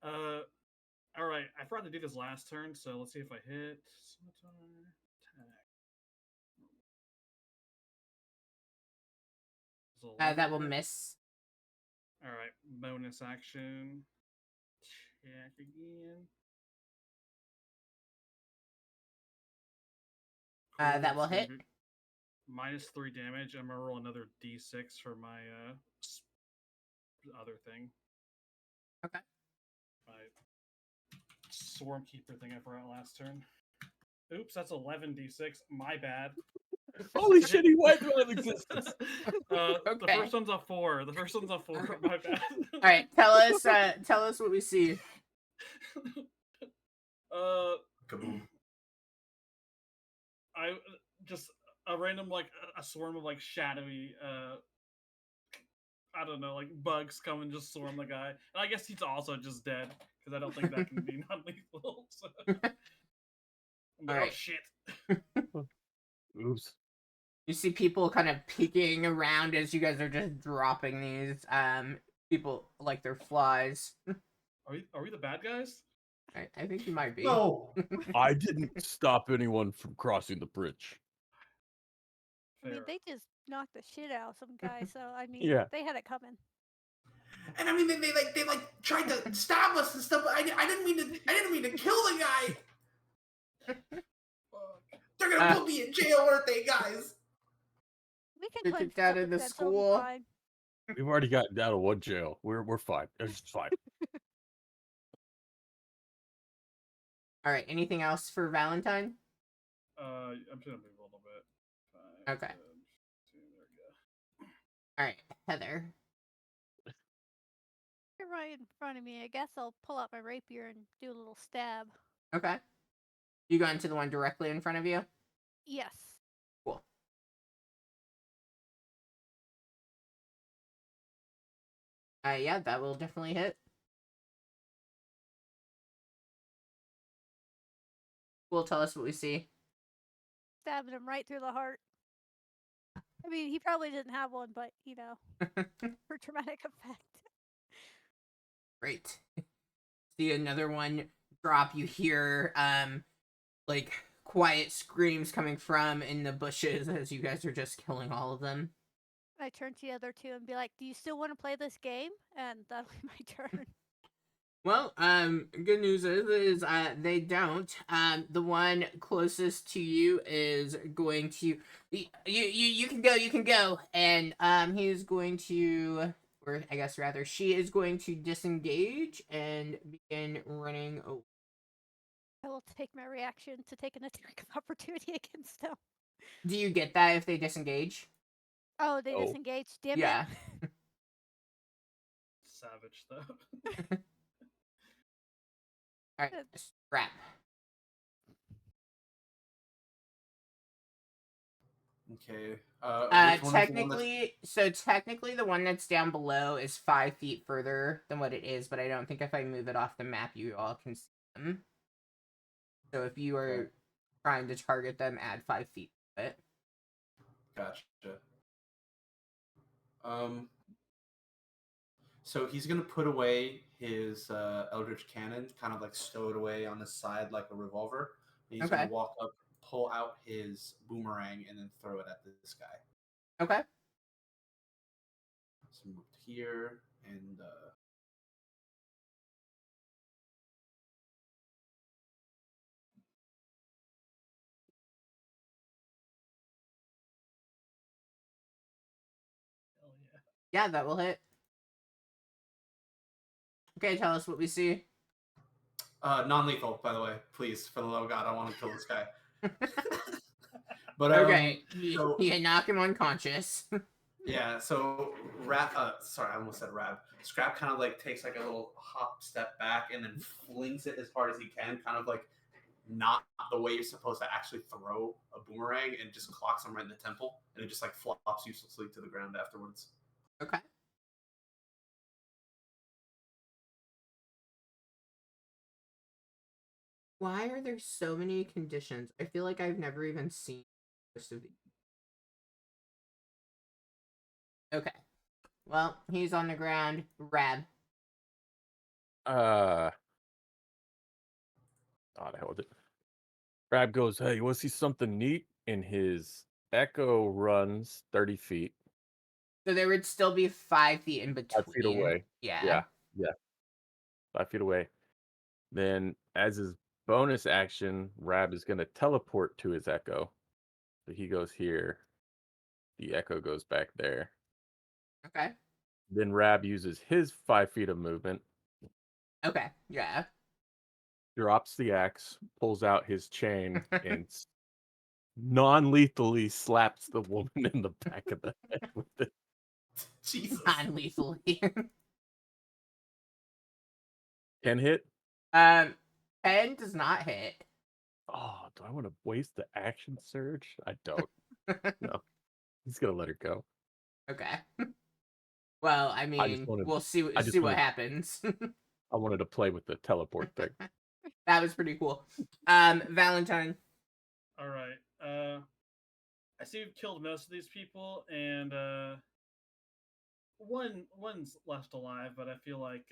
Speaker 5: fuck? All right. I forgot to do this last turn, so let's see if I hit. Scimitar attack. It's
Speaker 1: That will
Speaker 5: 11.
Speaker 1: miss.
Speaker 5: All right. Bonus action. Check again.
Speaker 1: That
Speaker 5: Cool,
Speaker 1: will
Speaker 5: it's gonna
Speaker 1: hit.
Speaker 5: be -3 damage. I'm gonna roll another d6 for my other thing.
Speaker 1: Okay.
Speaker 5: My Swarm Keeper thing I forgot last turn. Oops, that's 11d6. My bad.
Speaker 2: Holy shit, he wiped out of existence.
Speaker 5: The
Speaker 1: Okay.
Speaker 5: first one's a 4. The first one's a 4. My bad.
Speaker 1: All right, tell us what we see.
Speaker 3: Kaboom.
Speaker 5: I just a random a swarm of shadowy I don't know, bugs come and just swarm the guy. And I guess he's also just dead because I don't think that can be non-lethal. So. Oh
Speaker 1: Alright.
Speaker 5: shit!
Speaker 2: Oops.
Speaker 1: You see people kind of peeking around as you guys are just dropping these. People like they're flies.
Speaker 5: Are we the bad guys?
Speaker 1: I think you might be.
Speaker 3: No.
Speaker 2: I didn't stop anyone from crossing the bridge.
Speaker 4: I mean,
Speaker 5: Fair.
Speaker 4: they just knocked the shit out of some guy, so I mean,
Speaker 2: Yeah.
Speaker 4: they had it coming.
Speaker 3: And I mean, they tried to stab us and stuff. But I didn't mean to kill the guy. They're gonna put me in jail, aren't they, guys?
Speaker 4: We can
Speaker 1: You're
Speaker 4: claim
Speaker 1: kicked out of the
Speaker 4: self-defense, it'll be
Speaker 1: school.
Speaker 4: fine.
Speaker 2: We've already gotten out of one jail. We're fine. It's fine.
Speaker 1: All right. Anything else for Valentine?
Speaker 5: I'm just gonna move a little bit. 5,
Speaker 1: Okay.
Speaker 5: 10, 15, there we go.
Speaker 1: All right, Heather.
Speaker 4: You're right in front of me. I guess I'll pull out my rapier and do a little stab.
Speaker 1: Okay. You go into the one directly in front of you.
Speaker 4: Yes.
Speaker 1: Cool. Yeah, that will definitely hit. Cool. Tell us what we see.
Speaker 4: Stabbing him right through the heart. I mean, he probably didn't have one, but, you know, for dramatic effect.
Speaker 1: Great. See another one drop. You hear like quiet screams coming from in the bushes as you guys are just killing all of them.
Speaker 4: I turn to the other two and be like, do you still want to play this game? And that'll be my turn.
Speaker 1: Well, good news is they don't. The one closest to you is going to you can go, and he's going to, or I guess rather she is going to disengage and begin running away.
Speaker 4: I will take my reaction to take an attack of opportunity against them.
Speaker 1: Do you get that if they disengage?
Speaker 4: Oh, they
Speaker 2: Oh.
Speaker 4: disengaged. Damn
Speaker 1: Yeah.
Speaker 4: it.
Speaker 5: Savage though.
Speaker 1: All right, scrap.
Speaker 3: Okay. Which one is the one that's-
Speaker 1: Technically, the one that's down below is 5 feet further than what it is, but I don't think if I move it off the map, you all can see them. So if you are trying to target them, add 5 feet to it.
Speaker 3: Gotcha. So he's gonna put away his Eldritch Cannon, kind of like stow it away on the side like a revolver. And he's
Speaker 1: Okay.
Speaker 3: gonna walk up, pull out his boomerang, and then throw it at this guy.
Speaker 1: Okay.
Speaker 3: So move here and
Speaker 5: Hell yeah.
Speaker 1: Yeah, that will hit. Okay, tell us what we see.
Speaker 3: non-lethal, by the way. Please, for the love of God, I want to kill this guy. But
Speaker 1: Okay,
Speaker 3: so-
Speaker 1: you knock him unconscious.
Speaker 3: yeah. So sorry, I almost said Rab. Scrap kind of like takes like a little hop step back and then flings it as hard as he can, kind of like not the way you're supposed to actually throw a boomerang, and just clocks him right in the temple, and it just like flops uselessly to the ground afterwards.
Speaker 1: Okay. Why are there so many conditions? I feel like I've never even seen most of these. Okay. Well, he's on the ground. Rab.
Speaker 2: Oh, the hell with it. Rab goes, hey, you want to see something neat? And his echo runs 30 feet.
Speaker 1: So there would still be 5 feet in
Speaker 2: 5
Speaker 1: between.
Speaker 2: feet away.
Speaker 1: Yeah.
Speaker 2: Yeah. 5 feet away. Then, as his bonus action, Rab is going to teleport to his echo. So he goes here. The echo goes back there.
Speaker 1: Okay.
Speaker 2: Then Rab uses his 5 feet of movement,
Speaker 1: Okay, yeah.
Speaker 2: drops the axe, pulls out his chain, and non-lethally slaps the woman in the back of the head with it.
Speaker 6: Jesus.
Speaker 1: Non-lethally.
Speaker 2: 10 hit.
Speaker 1: 10 does not hit.
Speaker 2: Oh, do I want to waste the action surge? I don't. No, he's gonna let her go.
Speaker 1: Okay. Well, I
Speaker 2: I just
Speaker 1: mean,
Speaker 2: wanted.
Speaker 1: we'll see
Speaker 2: I just
Speaker 1: see what
Speaker 2: wanted.
Speaker 1: happens.
Speaker 2: I wanted to play with the teleport thing.
Speaker 1: That was pretty cool. Valentine.
Speaker 5: All right. I see we've killed most of these people, and one's left alive, but I feel like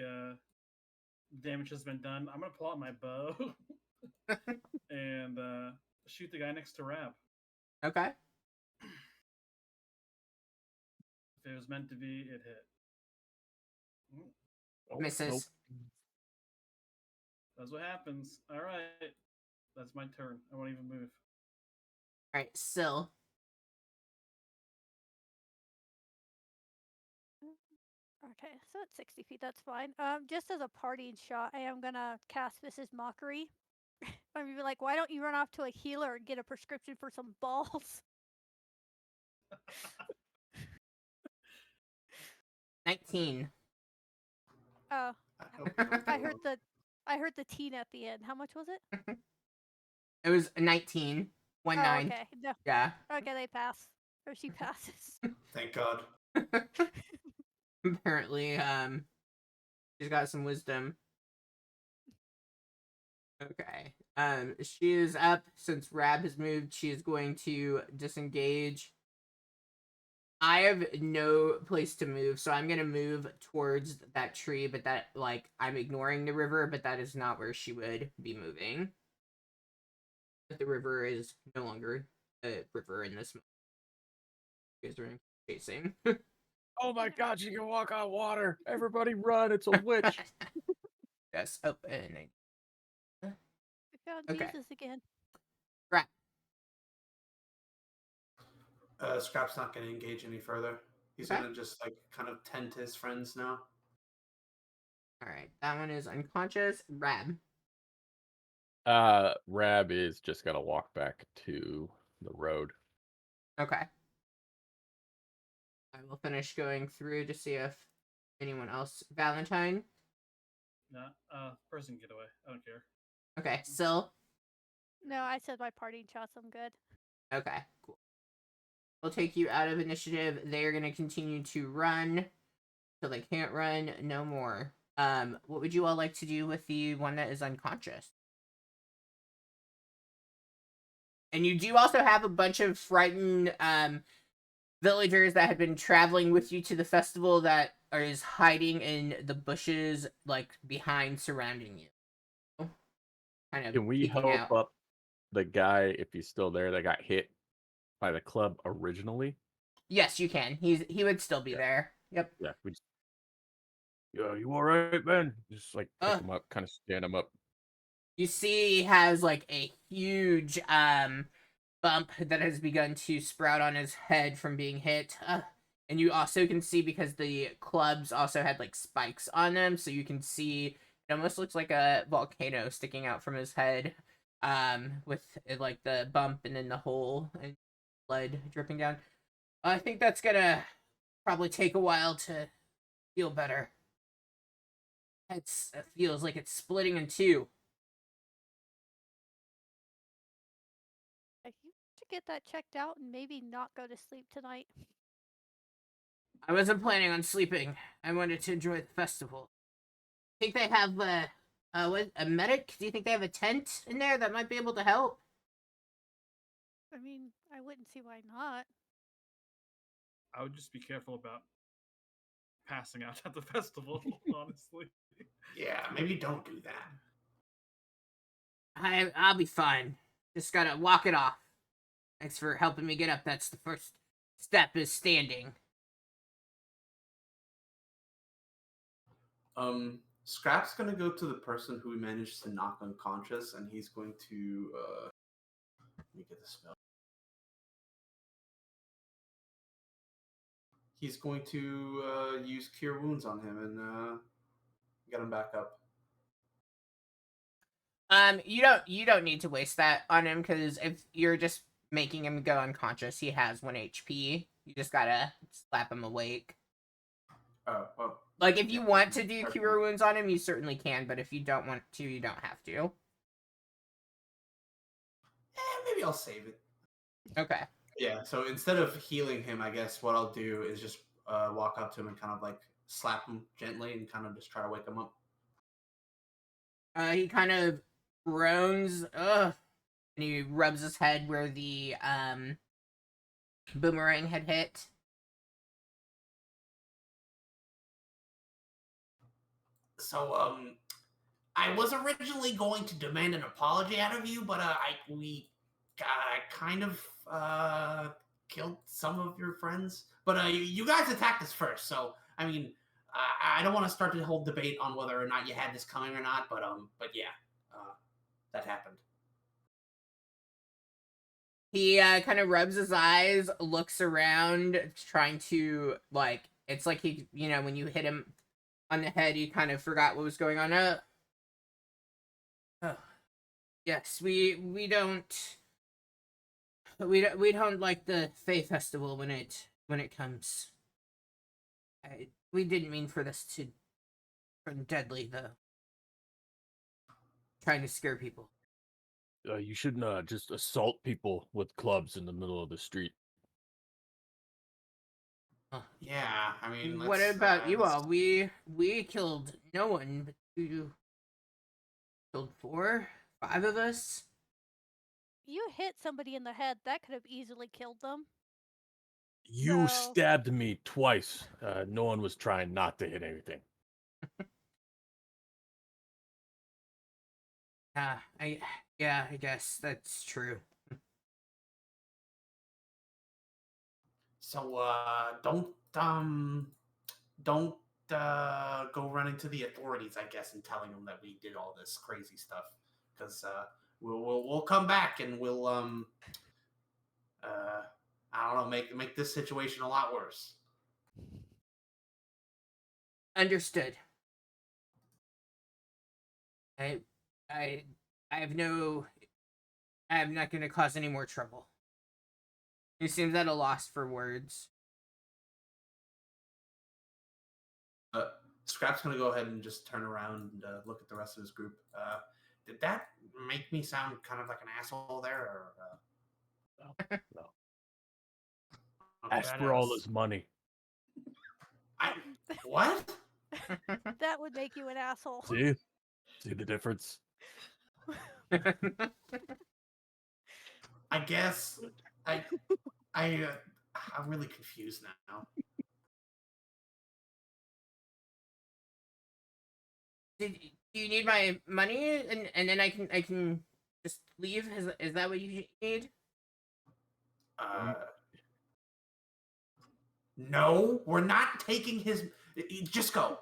Speaker 5: damage has been done. I'm gonna pull out my bow and shoot the guy next to Rab.
Speaker 1: Okay.
Speaker 5: If it was meant to be, it hit.
Speaker 2: Oh,
Speaker 1: Misses.
Speaker 2: nope.
Speaker 5: That's what happens. All right, that's my turn. I won't even move.
Speaker 1: All right, Syl.
Speaker 4: Okay, so it's 60 feet. That's fine. Just as a parting shot, I am gonna cast Mrs. Mockery. I'm gonna be like, why don't you run off to a healer and get a prescription for some balls?
Speaker 1: 19.
Speaker 4: Oh,
Speaker 6: I hope you don't
Speaker 4: I
Speaker 6: do
Speaker 4: heard
Speaker 6: them.
Speaker 4: I heard the teen at the end. How much was it?
Speaker 1: It was 19. 1
Speaker 4: Oh,
Speaker 1: 9.
Speaker 4: okay. No,
Speaker 1: Yeah.
Speaker 4: okay, they pass. Or she passes.
Speaker 6: Thank God.
Speaker 1: Apparently, she's got some wisdom. Okay. She is up. Since Rab has moved, she is going to disengage. I have no place to move, so I'm gonna move towards that tree, but that, like, I'm ignoring the river, but that is not where she would be moving. But the river is no longer a river in this moment. You guys are chasing.
Speaker 2: Oh my God! She can walk on water. Everybody run! It's a witch.
Speaker 1: Yes, opening.
Speaker 4: We found
Speaker 1: Okay.
Speaker 4: Jesus again.
Speaker 1: Right.
Speaker 6: Scrap's not going to engage any further. He's
Speaker 1: Okay.
Speaker 6: going to just like kind of tend to his friends now.
Speaker 1: Alright, that one is unconscious. Rab.
Speaker 2: Rab is just gonna walk back to the road.
Speaker 1: Okay. I will finish going through to see if anyone else. Valentine.
Speaker 5: Nah, person get away. I don't care.
Speaker 1: Okay, Syl.
Speaker 4: No, I said my parting shots. I'm good.
Speaker 1: Okay, cool. We'll take you out of initiative. They're gonna continue to run till they can't run no more. What would you all like to do with the one that is unconscious? And you do also have a bunch of frightened villagers that have been traveling with you to the festival that is hiding in the bushes, like behind, surrounding you. Kind of
Speaker 2: Can we
Speaker 1: peeking
Speaker 2: help
Speaker 1: out.
Speaker 2: up the guy if he's still there that got hit by the club originally?
Speaker 1: Yes, you can. He would still be
Speaker 2: Yeah.
Speaker 1: there. Yep.
Speaker 2: Yeah, we just. Yo, you all right, man? Just like pick
Speaker 1: Uh.
Speaker 2: him up, kind of stand him up.
Speaker 1: You see he has like a huge bump that has begun to sprout on his head from being hit. And you also can see, because the clubs also had like spikes on them, so you can see it almost looks like a volcano sticking out from his head, with like the bump and then the hole and blood dripping down. I think that's gonna probably take a while to feel better. It feels like it's splitting in two.
Speaker 4: You should get that checked out and maybe not go to sleep tonight.
Speaker 1: I wasn't planning on sleeping. I wanted to enjoy the festival. Think they have a medic? Do you think they have a tent in there that might be able to help?
Speaker 4: I mean, I wouldn't see why not.
Speaker 5: I would just be careful about passing out at the festival, honestly.
Speaker 6: Yeah, maybe don't do that.
Speaker 1: I'll be fine. Just gotta walk it off. Thanks for helping me get up. That's the first step, is standing.
Speaker 6: Scrap's gonna go to the person who we managed to knock unconscious, and he's going to let me get the spell. he's going to use Cure Wounds on him and get him back up.
Speaker 1: You don't need to waste that on him because if you're just making him go unconscious, he has 1 HP. You just gotta slap him awake.
Speaker 6: Oh, well.
Speaker 1: Like if you
Speaker 6: Yeah,
Speaker 1: want to do
Speaker 6: fair
Speaker 1: Cure
Speaker 6: point.
Speaker 1: Wounds on him, you certainly can. But if you don't want to, you don't have to.
Speaker 6: Maybe I'll save it.
Speaker 1: Okay.
Speaker 6: Yeah, so instead of healing him, I guess what I'll do is just walk up to him and kind of like slap him gently and kind of just try to wake him up.
Speaker 1: He kind of groans, ugh, and he rubs his head where the boomerang had hit.
Speaker 3: So, I was originally going to demand an apology out of you, but we kind of killed some of your friends. But you guys attacked us first, so I mean, I don't want to start the whole debate on whether or not you had this coming or not. But yeah, that happened.
Speaker 1: He kind of rubs his eyes, looks around, trying to like. It's like he, when you hit him on the head, he kind of forgot what was going on. Yes, we don't like the Faith Festival when it comes. We didn't mean for this to turn deadly though. Trying to scare people.
Speaker 2: You shouldn't just assault people with clubs in the middle of the street.
Speaker 3: Yeah, I mean,
Speaker 1: What about you all? We killed no one, but you killed 4, 5 of us.
Speaker 4: You hit somebody in the head. That could have easily killed them.
Speaker 2: You
Speaker 4: So-
Speaker 2: stabbed me twice. No one was trying not to hit anything.
Speaker 1: I guess that's true.
Speaker 3: So don't go running to the authorities, I guess, and telling them that we did all this crazy stuff, because we'll come back and we'll I don't know, make this situation a lot worse.
Speaker 1: Understood. I'm not going to cause any more trouble. He seems at a loss for words.
Speaker 6: Scrap's gonna go ahead and just turn around and look at the rest of his group.
Speaker 3: Did that make me sound kind of like an asshole there, or?
Speaker 2: No.
Speaker 3: Okay,
Speaker 2: Ask
Speaker 3: that
Speaker 2: for all
Speaker 3: else.
Speaker 2: his money.
Speaker 3: What?
Speaker 4: That would make you an asshole.
Speaker 2: See? See the difference?
Speaker 3: I guess I'm really confused now.
Speaker 1: Do you need my money and then I can just leave? Is that what you need?
Speaker 3: No, we're not taking his. Just go.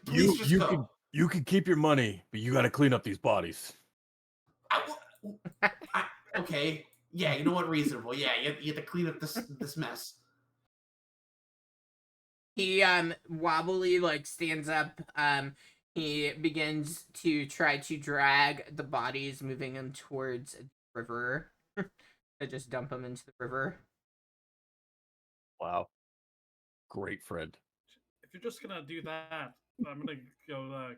Speaker 3: Please just go.
Speaker 2: You can keep your money, but you got to clean up these bodies.
Speaker 3: Okay. Yeah, you know what? Reasonable. Yeah, you have to clean up this mess.
Speaker 1: He wobbly stands up. He begins to try to drag the bodies, moving them towards the river. To just dump them into the river.
Speaker 2: Wow. Great friend.
Speaker 5: If you're just gonna do that, I'm gonna go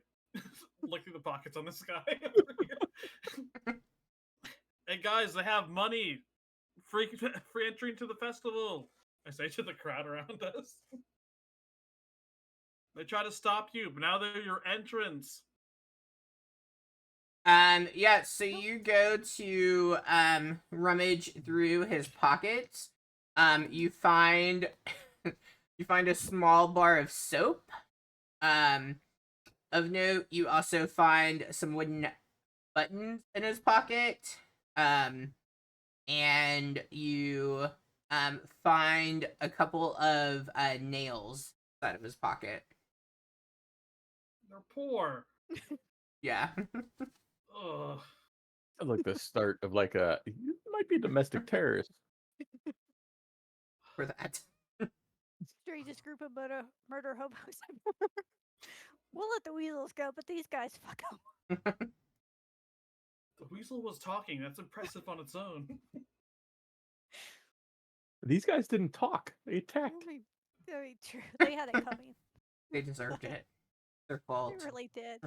Speaker 5: look through the pockets on this guy. Hey guys, they have money. Free entry into the festival. I say to the crowd around us. They try to stop you, but now they're your entrance.
Speaker 1: Yeah, so you go to rummage through his pockets. You find a small bar of soap. Of note, you also find some wooden buttons in his pocket. And you find a couple of nails out of his pocket.
Speaker 5: They're poor.
Speaker 1: Yeah.
Speaker 5: Ugh.
Speaker 2: Like the start of you might be a domestic terrorist.
Speaker 1: For that.
Speaker 4: Sure, craziest group of murder hobos. We'll let the weasels go, but these guys, fuck them.
Speaker 5: The weasel was talking. That's impressive on its own.
Speaker 2: These guys didn't talk. They attacked.
Speaker 4: I mean, true. They had it coming.
Speaker 1: They deserved it. Their fault.
Speaker 4: They really did.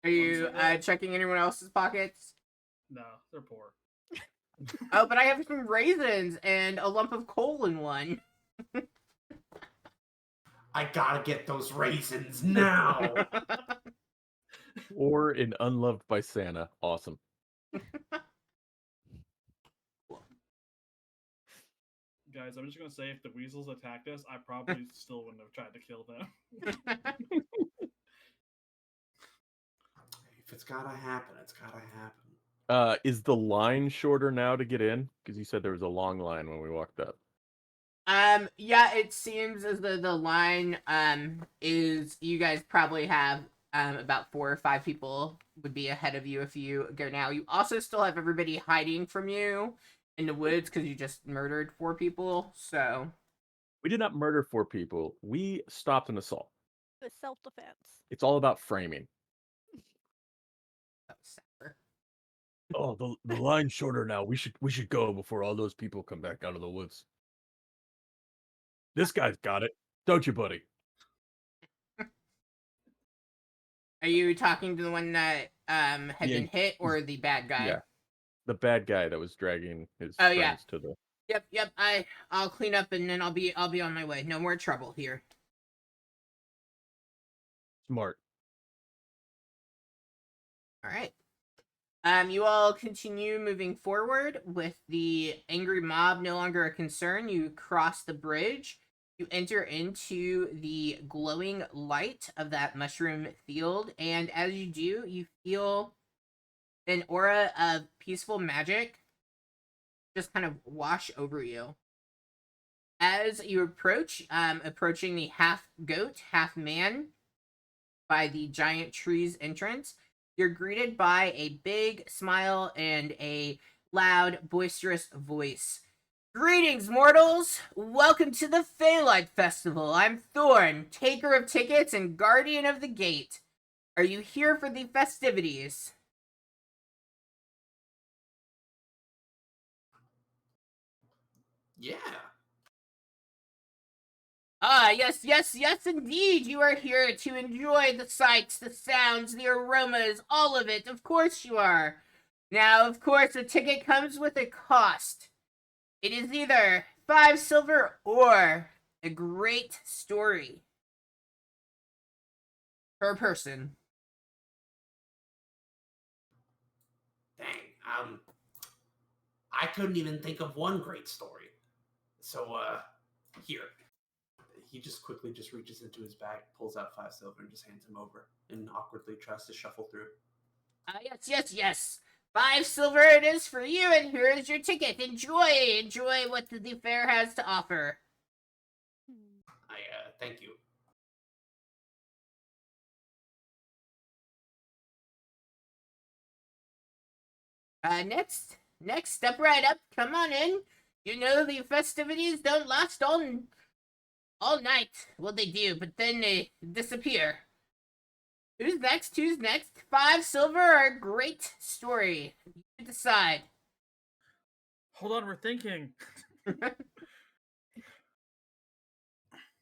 Speaker 1: Are you checking anyone else's pockets?
Speaker 5: No, they're poor.
Speaker 1: Oh, but I have some raisins and a lump of coal in one.
Speaker 3: I gotta get those raisins now.
Speaker 2: Or in Unloved by Santa. Awesome.
Speaker 5: Guys, I'm just gonna say if the weasels attacked us, I probably still wouldn't have tried to kill them.
Speaker 3: If it's gotta happen, it's gotta happen.
Speaker 2: Is the line shorter now to get in? Because you said there was a long line when we walked up.
Speaker 1: Yeah, it seems as though the line is you guys probably have about 4 or 5 people would be ahead of you if you go now. You also still have everybody hiding from you in the woods because you just murdered 4 people. So
Speaker 2: We did not murder 4 people. We stopped an assault.
Speaker 4: It was self-defense.
Speaker 2: It's all about framing.
Speaker 1: that was sour.
Speaker 2: Oh, the line's shorter now. We should go before all those people come back out of the woods. This guy's got it, don't you, buddy?
Speaker 1: Are you talking to the one that had
Speaker 2: Yeah,
Speaker 1: been hit or the bad guy?
Speaker 2: Yeah, the bad guy that was dragging his
Speaker 1: Oh,
Speaker 2: friends
Speaker 1: yeah.
Speaker 2: to the.
Speaker 1: Yep. I'll clean up and then I'll be on my way. No more trouble here.
Speaker 2: Smart.
Speaker 1: All right. You all continue moving forward with the angry mob no longer a concern. You cross the bridge. You enter into the glowing light of that mushroom field, and as you do, you feel an aura of peaceful magic just kind of wash over you. As you approach, approaching the half goat, half man by the giant tree's entrance, you're greeted by a big smile and a loud, boisterous voice. Greetings, mortals! Welcome to the Phalite Festival. I'm Thorn, taker of tickets and guardian of the gate. Are you here for the festivities?
Speaker 3: Yeah.
Speaker 1: Ah, yes, indeed. You are here to enjoy the sights, the sounds, the aromas, all of it. Of course you are. Now, of course, a ticket comes with a cost. It is either 5 silver or a great story per person.
Speaker 3: Dang. I couldn't even think of one great story. So, here. He just quickly reaches into his bag, pulls out 5 silver, and just hands him over, and awkwardly tries to shuffle through.
Speaker 1: Yes. 5 silver it is for you, and here is your ticket. Enjoy what the fair has to offer.
Speaker 3: Thank you.
Speaker 1: Next, step right up. Come on in. You know the festivities don't last all night. Well, they do, but then they disappear. Who's next? 5 silver or a great story? You decide.
Speaker 5: Hold on, we're thinking.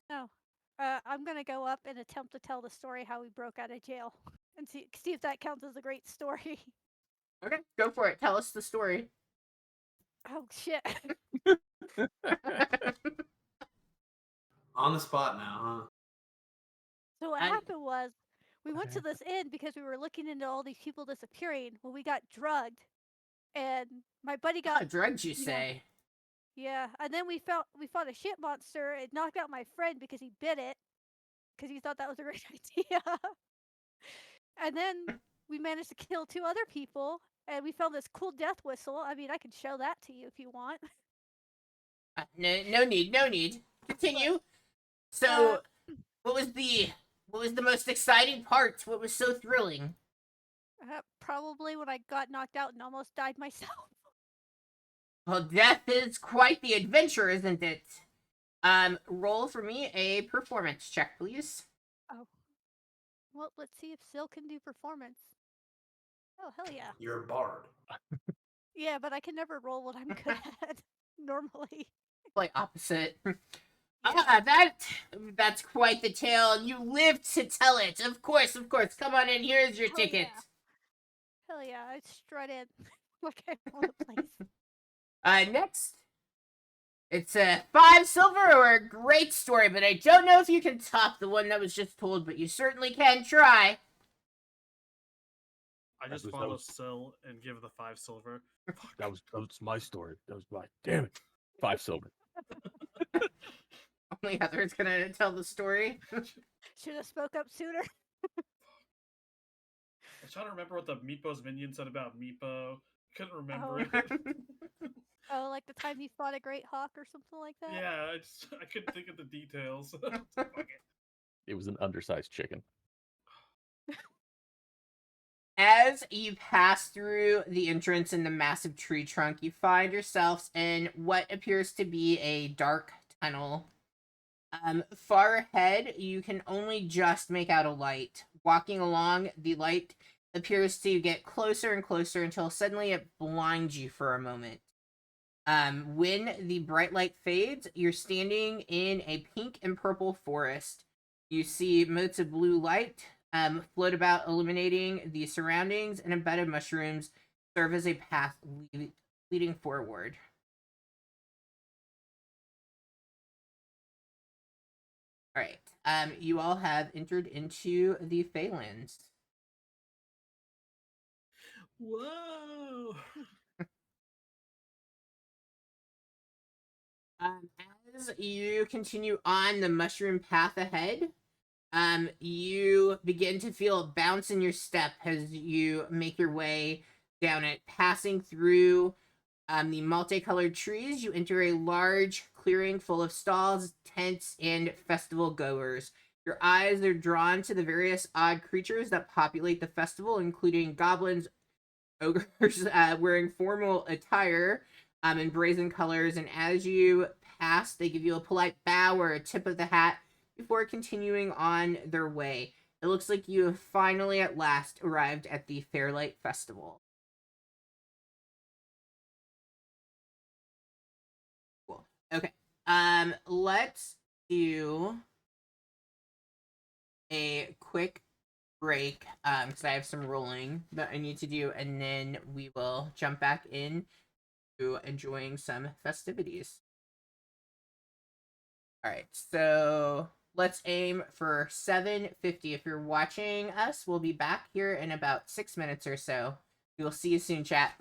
Speaker 4: No. I'm gonna go up and attempt to tell the story how we broke out of jail, and see if that counts as a great story.
Speaker 1: Okay, go for it. Tell us the story.
Speaker 4: Oh shit.
Speaker 3: On the spot now, huh?
Speaker 4: So what happened was, we went to this inn because we were looking into all these people disappearing. Well, we got drugged, and my buddy got
Speaker 1: drugged, you say?
Speaker 4: Yeah, and then we fought a shit monster. It knocked out my friend because he bit it, because he thought that was a great idea. And then we managed to kill 2 other people, and we found this cool death whistle. I mean, I can show that to you if you want.
Speaker 1: No need. Continue. So, what was the most exciting part? What was so thrilling?
Speaker 4: Probably when I got knocked out and almost died myself.
Speaker 1: Well, death is quite the adventure, isn't it? Roll for me a performance check, please.
Speaker 4: Oh. Well, let's see if Sil can do performance. Oh, hell yeah.
Speaker 6: You're a bard.
Speaker 4: Yeah, but I can never roll what I'm good at normally.
Speaker 1: Like opposite.
Speaker 4: Yeah.
Speaker 1: That's quite the tale, and you lived to tell it. Of course, of course. Come on in. Here's your
Speaker 4: Hell
Speaker 1: ticket.
Speaker 4: yeah. Hell yeah, I strut in like I own the place.
Speaker 1: Next, it's a 5 silver or a great story, but I don't know if you can top the one that was just told, but you certainly can try.
Speaker 5: I just
Speaker 2: That
Speaker 5: follow
Speaker 2: was-
Speaker 5: Sil and give the 5 silver.
Speaker 2: That was my story. That was my damn it. 5 silver.
Speaker 1: Only Heather's gonna tell the story.
Speaker 4: Should have spoke up sooner.
Speaker 5: I was trying to remember what the Meepo's minion said about Meepo. Couldn't remember
Speaker 4: Oh.
Speaker 5: it.
Speaker 4: Oh, like the time he fought a great hawk or something like that?
Speaker 5: Yeah, I couldn't think of the details. Fuck it.
Speaker 2: It was an undersized chicken.
Speaker 1: As you pass through the entrance in the massive tree trunk, you find yourselves in what appears to be a dark tunnel. Far ahead, you can only just make out a light. Walking along, the light appears to get closer and closer until suddenly it blinds you for a moment. When the bright light fades, you're standing in a pink and purple forest. You see motes of blue light float about, illuminating the surroundings, and a bed of mushrooms serve as a path leading forward. All right. You all have entered into the Phalanx.
Speaker 5: Whoa!
Speaker 1: As you continue on the mushroom path ahead, you begin to feel a bounce in your step as you make your way down it. Passing through the multicolored trees, you enter a large clearing full of stalls, tents, and festival goers. Your eyes are drawn to the various odd creatures that populate the festival, including goblins, ogres wearing formal attire in brazen colors, and as you pass, they give you a polite bow or a tip of the hat before continuing on their way. It looks like you have finally at last arrived at the Fairlight Festival. Cool. Okay. Let's do a quick break because I have some rolling that I need to do, and then we will jump back in to enjoying some festivities. All right, so let's aim for 7:50. If you're watching us, we'll be back here in about 6 minutes or so. We will see you soon, chat.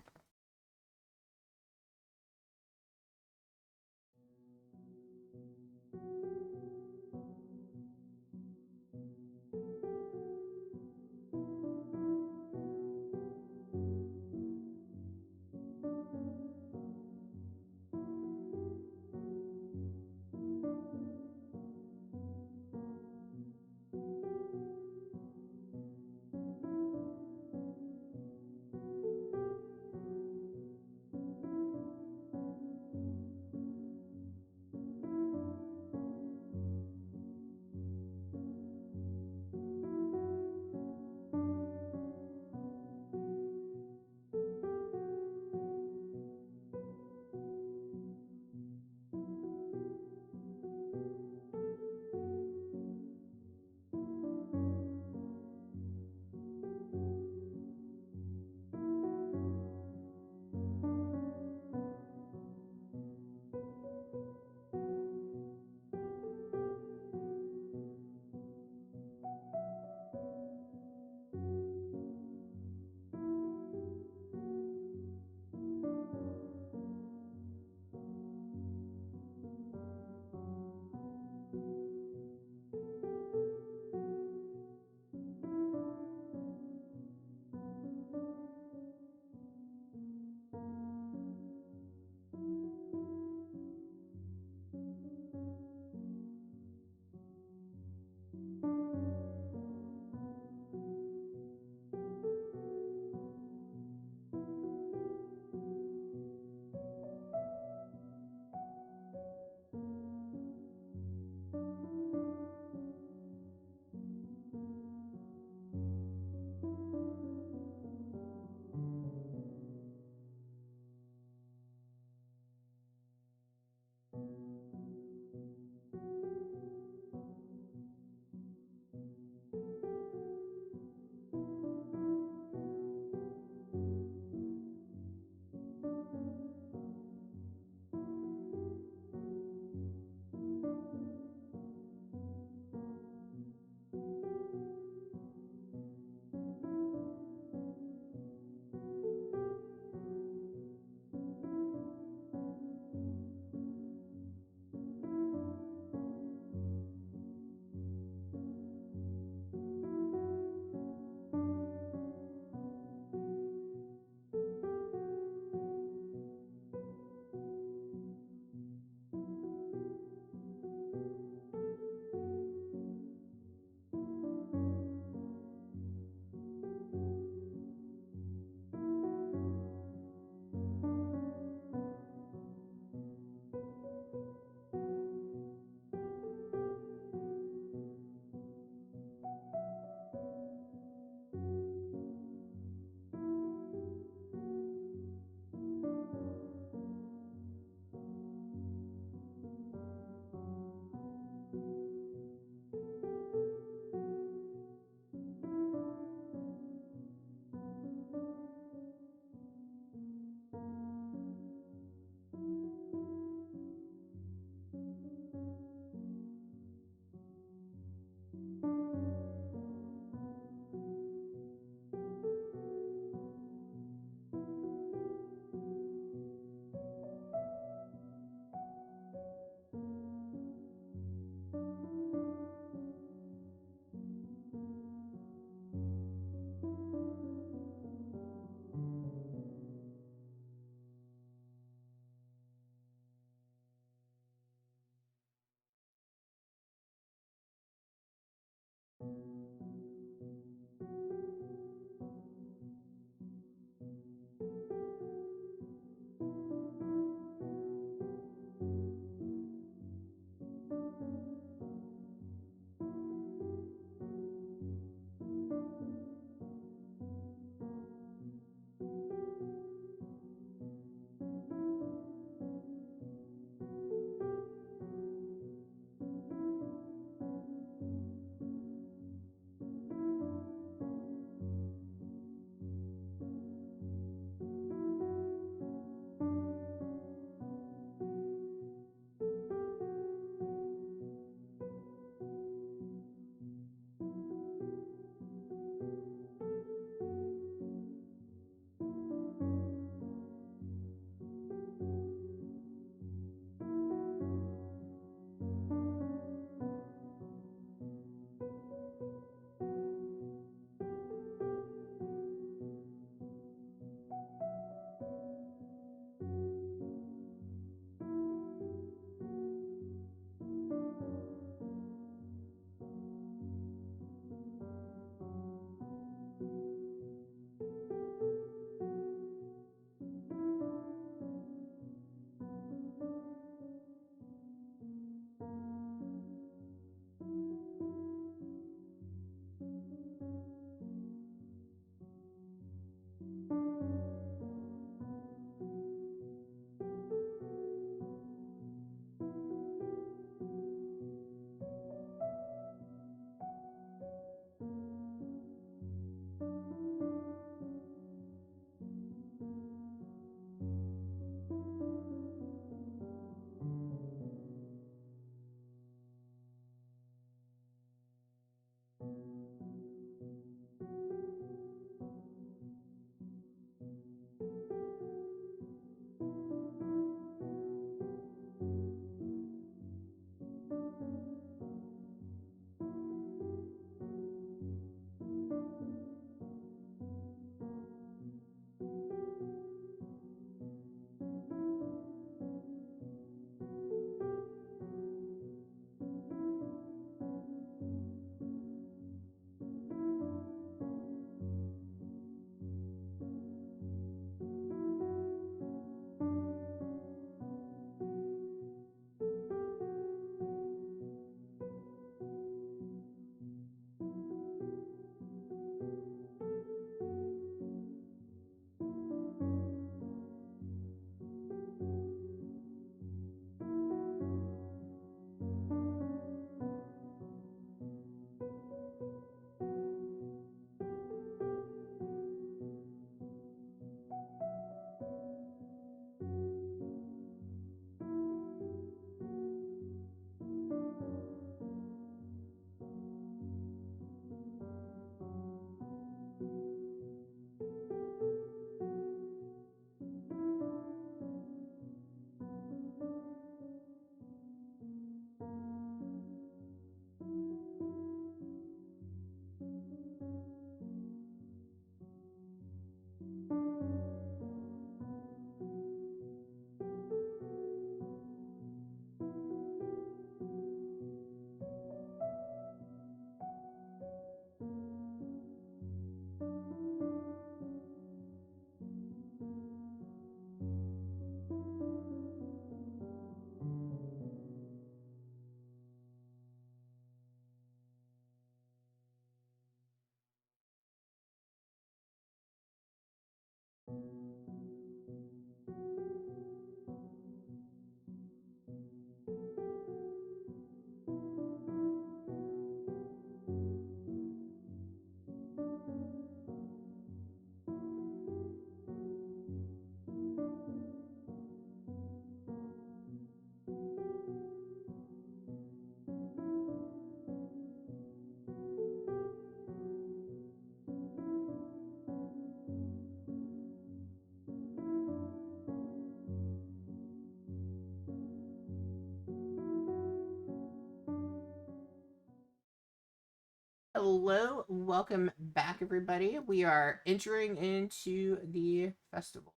Speaker 1: Hello, welcome back, everybody. We are entering into the festival.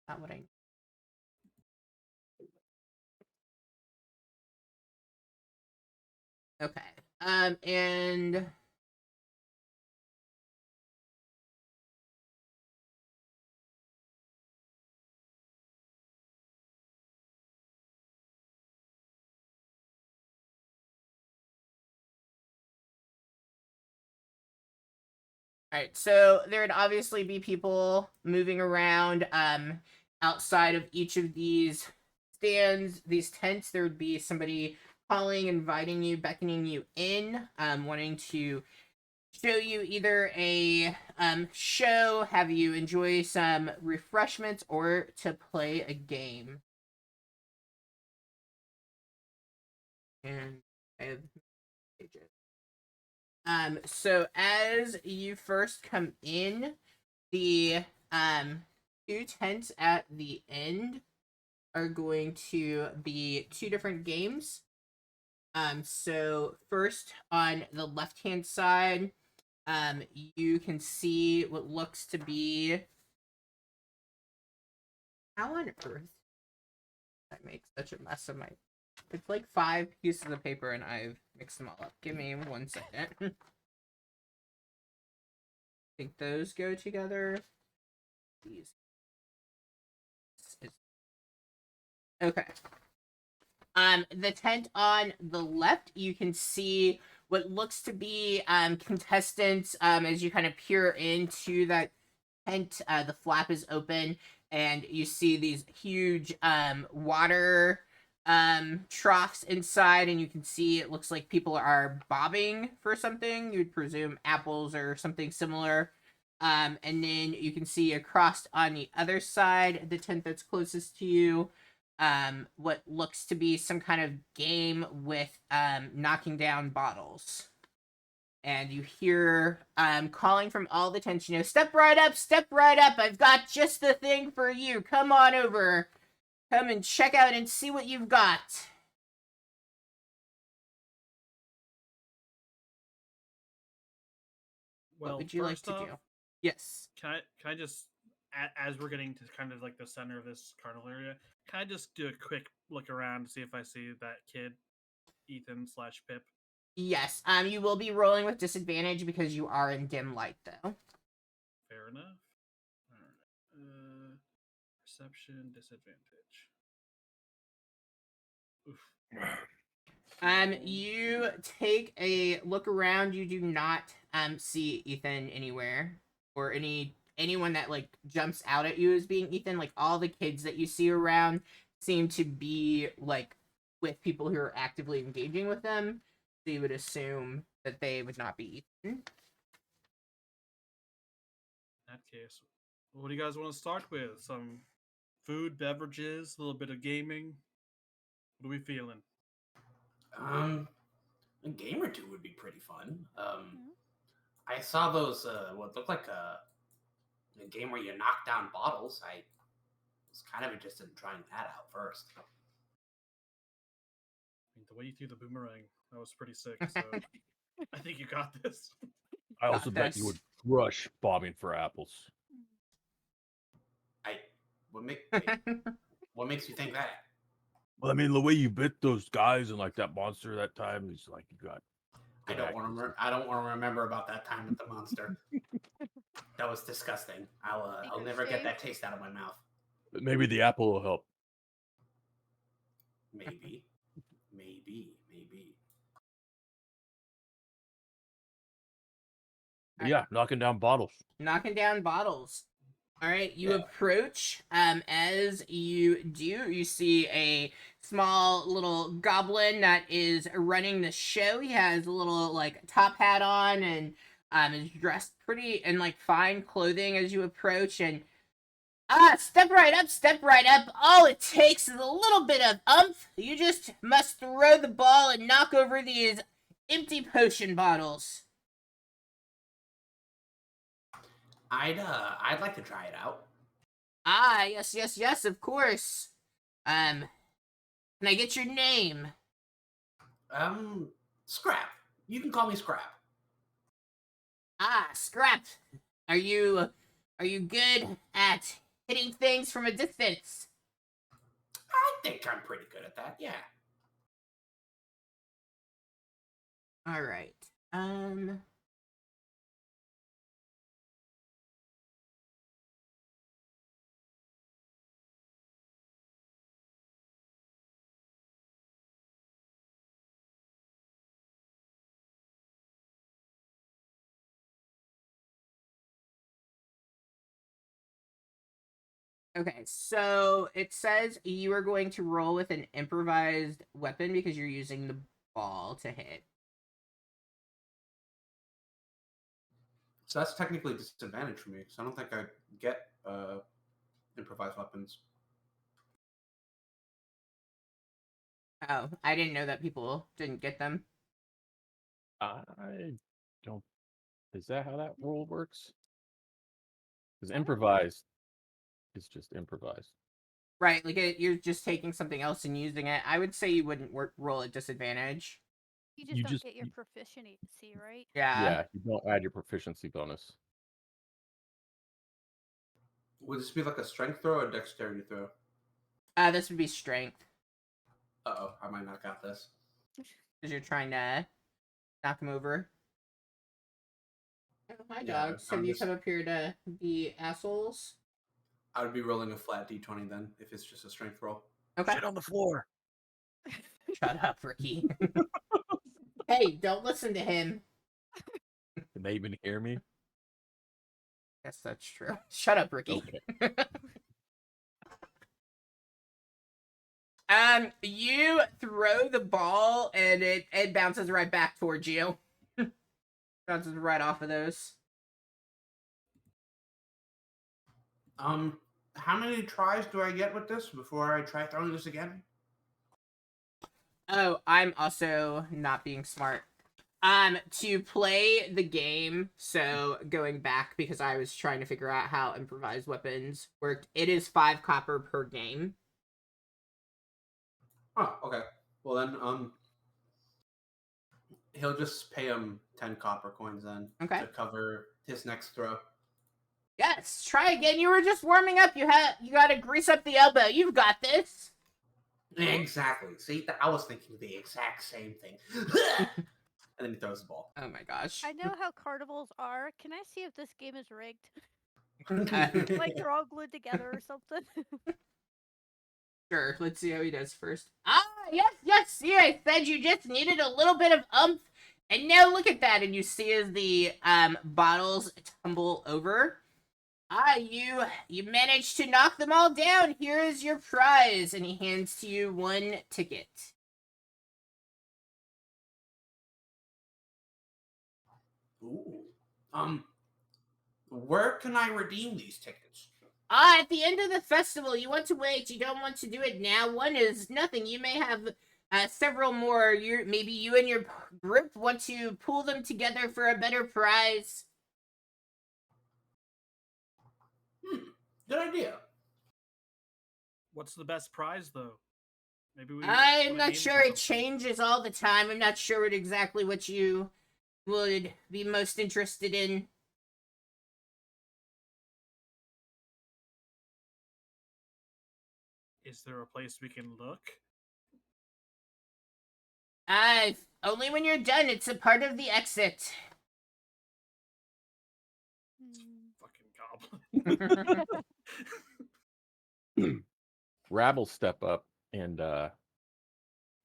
Speaker 1: Not what I. Okay. And all right, so there'd obviously be people moving around outside of each of these stands, these tents. There would be somebody calling, inviting you, beckoning you in, wanting to show you either a show, have you enjoy some refreshments, or to play a game. And I have pages. So as you first come in, the two tents at the end are going to be two different games. So first on the left-hand side, you can see what looks to be. How on earth I make such a mess of my? It's like 5 pieces of paper and I've mixed them all up. Give me 1 second. I think those go together. These. Okay. The tent on the left, you can see what looks to be contestants as you kind of peer into that tent. The flap is open and you see these huge water troughs inside, and you can see it looks like people are bobbing for something. You'd presume apples or something similar. And then you can see across on the other side, the tent that's closest to you, what looks to be some kind of game with knocking down bottles. And you hear calling from all the tents, step right up, I've got just the thing for you, come on over, come and check out and see what you've got.
Speaker 5: Well,
Speaker 1: what would you like
Speaker 5: first
Speaker 1: to
Speaker 5: off,
Speaker 1: do? Yes.
Speaker 5: Can I just, as we're getting to kind of like the center of this carnival area, can I just do a quick look around to see if I see that kid, Ethan/Pip?
Speaker 1: Yes. You will be rolling with disadvantage because you are in dim light, though.
Speaker 5: Fair enough. All right. Perception disadvantage. Oof.
Speaker 1: You take a look around. You do not see Ethan anywhere, or anyone that like jumps out at you as being Ethan. Like all the kids that you see around seem to be like with people who are actively engaging with them. So you would assume that they would not be Ethan.
Speaker 5: In that case, what do you guys want to start with? Some food, beverages, a little bit of gaming. What are we feeling?
Speaker 3: A game or two would be pretty fun. I saw those what looked like a game where you knock down bottles. I was kind of interested in trying that out first.
Speaker 5: I mean, the way you threw the boomerang, that was pretty sick. So I think you got this.
Speaker 2: I also bet you would crush bobbing for apples.
Speaker 3: What makes you think that?
Speaker 2: Well, I mean, the way you bit those guys and like that monster that time, it's like you got.
Speaker 3: I don't want to remember about that time with the monster. That was disgusting. I'll never get that taste out of my mouth.
Speaker 2: But maybe the apple will help.
Speaker 3: Maybe.
Speaker 2: Yeah, knocking down bottles.
Speaker 1: Knocking down bottles. All right, you approach. As you do, you see a small little goblin that is running the show. He has a little like top hat on and is dressed pretty in like fine clothing as you approach. And step right up. All it takes is a little bit of umph. You just must throw the ball and knock over these empty potion bottles.
Speaker 3: I'd like to try it out.
Speaker 1: Yes, of course. Can I get your name?
Speaker 3: Scrap. You can call me Scrap.
Speaker 1: Scrap. Are you good at hitting things from a distance?
Speaker 3: I think I'm pretty good at that. Yeah.
Speaker 1: All right. Okay, so it says you are going to roll with an improvised weapon because you're using the ball to hit.
Speaker 6: So that's technically a disadvantage for me, because I don't think I get improvised weapons.
Speaker 1: Oh, I didn't know that people didn't get them.
Speaker 2: I don't. Is that how that rule works? Because improvised is just improvised.
Speaker 1: Right, like you're just taking something else and using it. I would say you wouldn't roll at disadvantage.
Speaker 4: You just
Speaker 2: You
Speaker 4: don't
Speaker 2: just-
Speaker 4: get your proficiency, right?
Speaker 2: Yeah, you don't add your proficiency bonus.
Speaker 6: Would this be like a strength throw or a dexterity throw?
Speaker 1: This would be strength
Speaker 6: Uh-oh, I might not got this.
Speaker 1: because you're trying to knock him over. Oh, hi,
Speaker 6: Yeah,
Speaker 1: dogs.
Speaker 6: I'm
Speaker 1: Have you
Speaker 6: just-
Speaker 1: come up here to be assholes?
Speaker 6: I would be rolling a flat d20 then, if it's just a strength roll.
Speaker 1: Okay.
Speaker 2: Shit on the floor.
Speaker 1: Shut up, Ricky. Hey, don't listen to him.
Speaker 2: Can they even hear me?
Speaker 1: Yes, that's true. Shut up, Ricky.
Speaker 2: Okay.
Speaker 1: You throw the ball and it bounces right back towards you. Bounces right off of those.
Speaker 3: How many tries do I get with this before I try throwing this again?
Speaker 1: Oh, I'm also not being smart. To play the game, so going back because I was trying to figure out how improvised weapons worked, it is 5 copper per game.
Speaker 6: Oh, okay. Well then, he'll just pay him 10 copper coins then
Speaker 1: Okay.
Speaker 6: to cover his next throw.
Speaker 1: Yes, try again. You were just warming up. You gotta grease up the elbow. You've got this.
Speaker 3: Exactly. See, I was thinking the exact same thing.
Speaker 6: And then he throws the ball.
Speaker 1: Oh my gosh.
Speaker 4: I know how carnivals are. Can I see if this game is rigged?
Speaker 1: Uh,
Speaker 4: Like they're all glued together or something?
Speaker 1: Sure, let's see how he does first. Yes, see, I said you just needed a little bit of umph, and now look at that, and you see as the bottles tumble over. You managed to knock them all down. Here is your prize, and he hands to you 1 ticket.
Speaker 3: Ooh. Where can I redeem these tickets?
Speaker 1: At the end of the festival, you want to wait. You don't want to do it now. 1 is nothing. You may have several more. Maybe you and your group want to pool them together for a better prize.
Speaker 3: Good idea.
Speaker 5: What's the best prize though? Maybe we.
Speaker 1: I'm
Speaker 5: play
Speaker 1: not
Speaker 5: games
Speaker 1: sure.
Speaker 5: or
Speaker 1: It
Speaker 5: something.
Speaker 1: changes all the time. I'm not sure exactly what you would be most interested in.
Speaker 5: Is there a place we can look?
Speaker 1: Only when you're done. It's a part of the exit.
Speaker 4: Hmm.
Speaker 5: Fucking goblin.
Speaker 2: Rab will step up and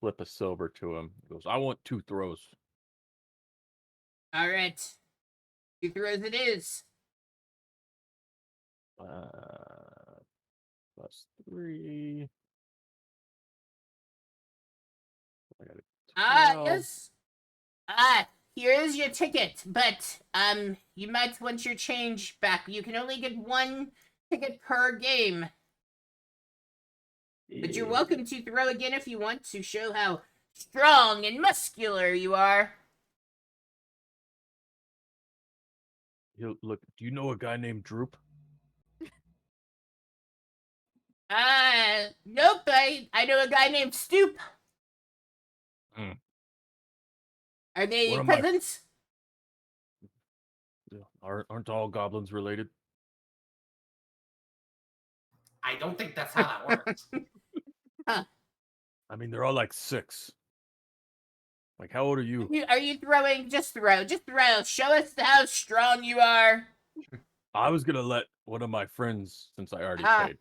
Speaker 2: flip a silver to him. He goes, I want 2 throws.
Speaker 1: All right. 2 throws it is.
Speaker 2: Plus 3. I got a 12.
Speaker 1: Yes. Here is your ticket, but you might want your change back. You can only get 1 ticket per game. But you're welcome to throw again if you want to show how strong and muscular you are.
Speaker 2: Look, do you know a guy named Droop?
Speaker 1: Nope, I know a guy named Stoop.
Speaker 2: Hmm.
Speaker 1: Are they
Speaker 2: One of my-
Speaker 1: cousins?
Speaker 2: Aren't all goblins related?
Speaker 3: I don't think that's how that works.
Speaker 2: I mean, they're all like 6. Like, how old are you?
Speaker 1: Are you throwing? Just throw. Just throw. Show us how strong you are.
Speaker 2: I was gonna let one of my friends, since I already
Speaker 1: Ah,
Speaker 2: paid.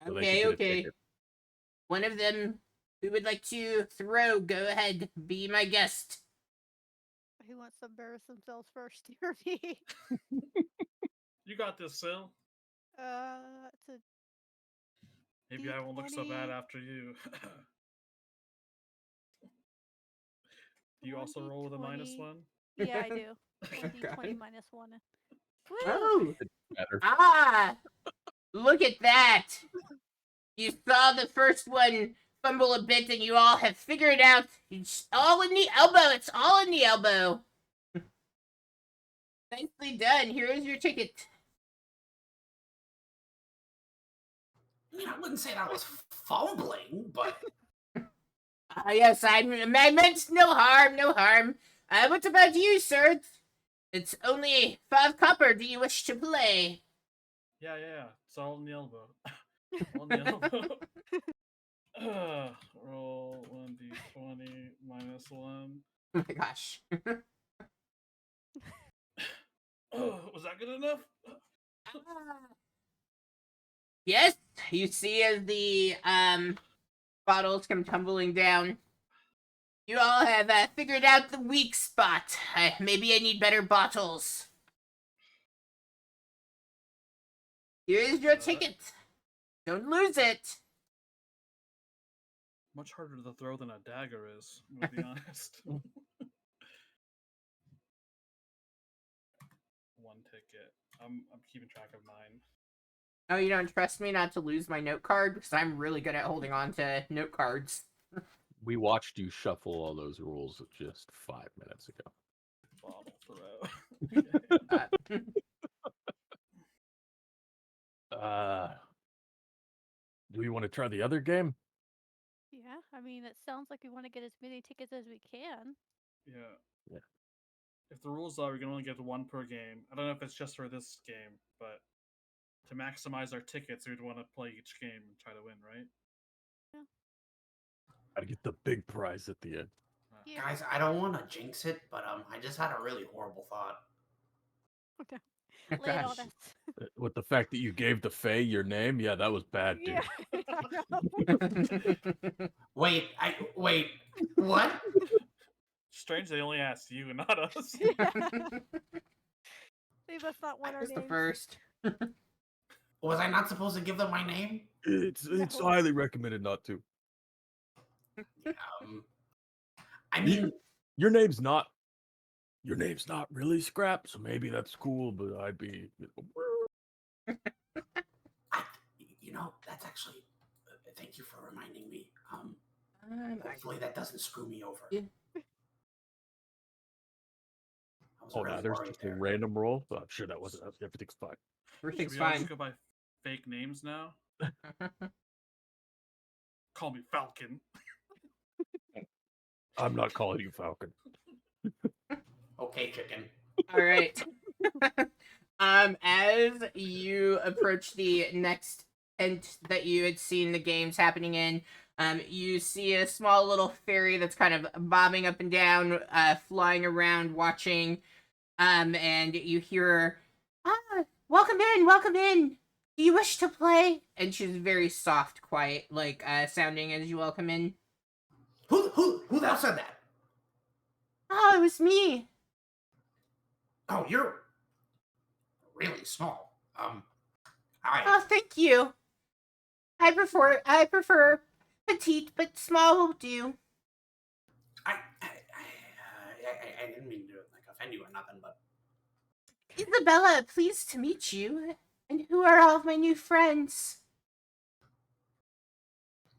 Speaker 2: So they could
Speaker 1: Okay,
Speaker 2: get a
Speaker 1: okay.
Speaker 2: ticket.
Speaker 1: One of them who would like to throw, go ahead. Be my guest.
Speaker 4: Who wants to embarrass themselves first? You or me?
Speaker 5: You got this, Sil.
Speaker 4: It's a
Speaker 5: Maybe I won't look so bad
Speaker 4: D20.
Speaker 5: after you. Do you also
Speaker 4: 1d20.
Speaker 5: roll with a -1?
Speaker 4: Yeah, I do.
Speaker 1: Okay.
Speaker 4: 1d20 minus 1. Woo!
Speaker 1: Oh,
Speaker 2: Better.
Speaker 1: look at that. You saw the first one fumble a bit, and you all have figured out it's all in the elbow. It's all in the elbow. Nicely done. Here is your ticket.
Speaker 3: I wouldn't say that was fumbling, but
Speaker 1: Yes, I meant no harm, no harm. What about you, sir? It's only 5 copper. Do you wish to play?
Speaker 5: Yeah. It's all in the elbow. All in the elbow. Roll 1d20 -1.
Speaker 1: Oh my gosh.
Speaker 5: Was that good enough?
Speaker 1: Yes, you see as the bottles come tumbling down. You all have figured out the weak spot. Maybe I need better bottles. Here's your ticket. Don't lose it.
Speaker 5: Much harder to throw than a dagger is, to be honest. 1 ticket. I'm keeping track of mine.
Speaker 1: Oh, you don't trust me not to lose my note card? Because I'm really good at holding on to note cards.
Speaker 2: We watched you shuffle all those rules just 5 minutes ago.
Speaker 5: Bottle throw.
Speaker 2: Do we want to try the other game?
Speaker 4: Yeah, I mean, it sounds like we want to get as many tickets as we can.
Speaker 5: Yeah. If the rules are we can only get 1 per game, I don't know if it's just for this game, but to maximize our tickets, we'd want to play each game and try to win, right?
Speaker 2: Gotta get the big prize at the end.
Speaker 4: Yeah.
Speaker 3: guys, I don't want to jinx it, but I just had a really horrible thought.
Speaker 4: Lay it on
Speaker 1: Gosh.
Speaker 4: us.
Speaker 2: With the fact that you gave the Fae your name, yeah, that was bad, dude.
Speaker 4: Yeah, I know.
Speaker 3: Wait, what?
Speaker 5: Strange they only asked you and not us.
Speaker 4: Yeah. They must not want our
Speaker 1: That's the
Speaker 4: names.
Speaker 1: first.
Speaker 3: Was I not supposed to give them my name?
Speaker 2: It's
Speaker 4: No.
Speaker 2: highly recommended not to.
Speaker 3: I mean,
Speaker 2: Your name's not really Scrap, so maybe that's cool, but I'd be
Speaker 3: that's actually. Thank you for reminding me.
Speaker 1: I-
Speaker 3: Hopefully that doesn't screw me over.
Speaker 1: Yeah.
Speaker 3: I was
Speaker 2: Oh,
Speaker 3: really
Speaker 2: no, there's
Speaker 3: worried
Speaker 2: just
Speaker 3: there.
Speaker 2: a random roll. I'm sure that wasn't everything's fine.
Speaker 5: Should
Speaker 1: Everything's
Speaker 5: we all
Speaker 1: fine.
Speaker 5: just go by fake names now? Call me Falcon.
Speaker 2: I'm not calling you Falcon.
Speaker 3: Okay, chicken.
Speaker 1: All right. As you approach the next tent that you had seen the games happening in, you see a small little fairy that's kind of bobbing up and down, flying around, watching, and you hear, welcome in, welcome in. Do you wish to play? And she's very soft, quiet, like, sounding as you welcome in.
Speaker 3: Who the hell said that?
Speaker 1: Oh, it was me.
Speaker 3: Oh, you're really small. Hi.
Speaker 1: Oh, thank you. I prefer petite, but small will do.
Speaker 3: I didn't mean to offend you or nothing, but
Speaker 1: Isabella, pleased to meet you. And who are all of my new friends?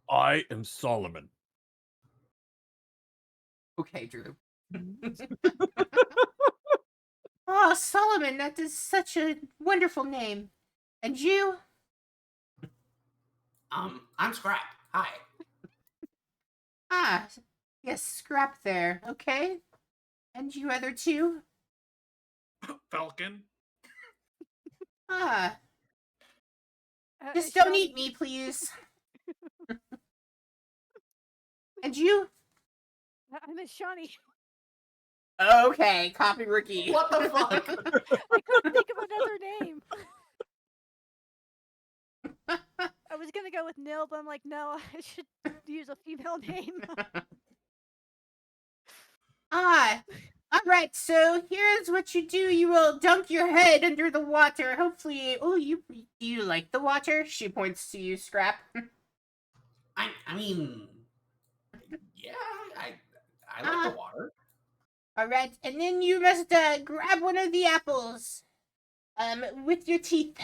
Speaker 2: I am Solomon.
Speaker 1: Okay, Drew. Oh, Solomon, that is such a wonderful name. And you?
Speaker 3: I'm Scrap. Hi.
Speaker 1: Ah, yes, Scrap there. Okay. And you other two?
Speaker 5: Falcon.
Speaker 1: Ah, just
Speaker 4: Shawnee,
Speaker 1: don't eat me, please. And you?
Speaker 4: I miss Shawnee.
Speaker 1: Okay, copy Ricky.
Speaker 6: What the fuck?
Speaker 4: I couldn't think of another name. I was gonna go with Nil, but I'm like, no, I should use a female name.
Speaker 1: Ah, all right. So here's what you do: you will dunk your head under the water. Hopefully, oh, you like the water? She points to you, Scrap.
Speaker 6: I mean, yeah, I like
Speaker 1: Ah.
Speaker 6: the water.
Speaker 1: All right, and then you must grab one of the apples, with your teeth.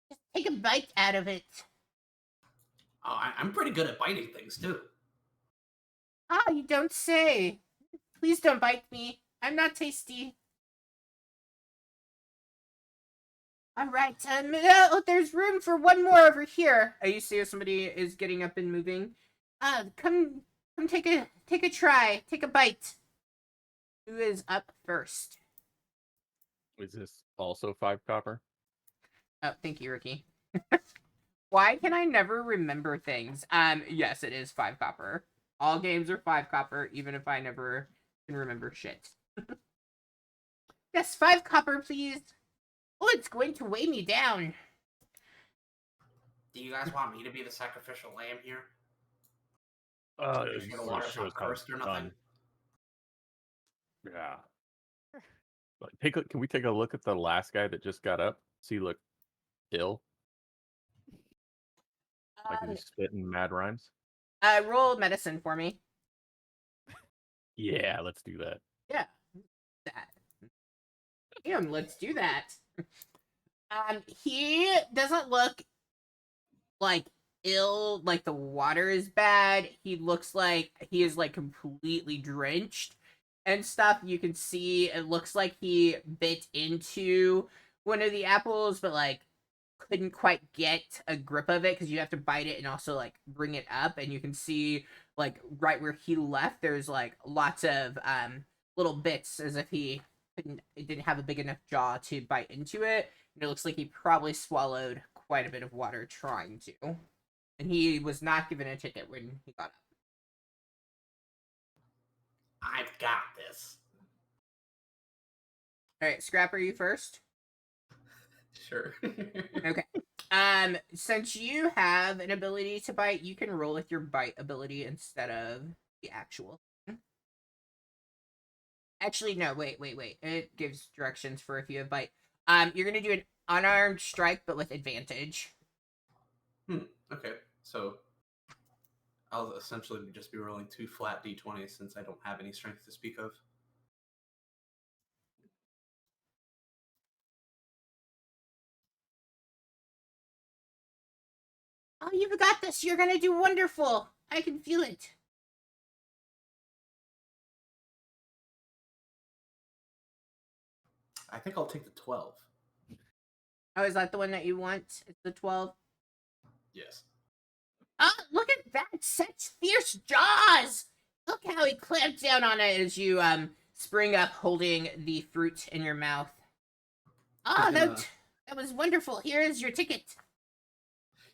Speaker 1: Just take a bite out of it.
Speaker 6: Oh, I'm pretty good at biting things too.
Speaker 1: Ah, you don't say. Please don't bite me. I'm not tasty. All right. Oh, there's room for one more over here. You see if somebody is getting up and moving. Come take a try. Take a bite. Who is up first?
Speaker 2: Is this also 5 copper?
Speaker 1: Oh, thank you, Ricky. Why can I never remember things? Yes, it is 5 copper. All games are 5 copper, even if I never can remember shit. Yes, 5 copper, please. Oh, it's going to weigh me down.
Speaker 3: Do you guys want me to be the sacrificial lamb here?
Speaker 6: Make
Speaker 2: You
Speaker 6: sure the
Speaker 2: wanna
Speaker 6: water's
Speaker 2: show
Speaker 6: not
Speaker 2: us how
Speaker 6: cursed or
Speaker 2: it's
Speaker 6: nothing.
Speaker 2: done. Yeah. Like, can we take a look at the last guy that just got up? Does he look ill? Like
Speaker 1: Um,
Speaker 2: he's spitting mad rhymes?
Speaker 1: roll medicine for me.
Speaker 2: Yeah, let's do that.
Speaker 1: Yeah, that. Damn, let's do that. He doesn't look like ill, like the water is bad. He looks like he is like completely drenched and stuff. You can see it looks like he bit into one of the apples, but like couldn't quite get a grip of it because you have to bite it and also like bring it up. And you can see like right where he left, there's like lots of little bits as if he didn't have a big enough jaw to bite into it. And it looks like he probably swallowed quite a bit of water trying to. And he was not given a ticket when he got up.
Speaker 3: I've got this.
Speaker 1: All right, Scrapper, you first.
Speaker 6: Sure.
Speaker 1: Okay. Since you have an ability to bite, you can roll with your bite ability instead of the actual. Actually, no. Wait. It gives directions for if you have bite. You're gonna do an unarmed strike, but with advantage.
Speaker 6: Okay, so I'll essentially just be rolling 2 flat d20s since I don't have any strength to speak of.
Speaker 1: Oh, you've got this. You're gonna do wonderful. I can feel it.
Speaker 6: I think I'll take the 12.
Speaker 1: Oh, is that the one that you want? It's the 12.
Speaker 6: Yes.
Speaker 1: Oh, look at that! Such fierce jaws! Look how he clamped down on it as you spring up, holding the fruit in your mouth. Oh,
Speaker 6: He's gonna-
Speaker 1: that was wonderful. Here is your ticket.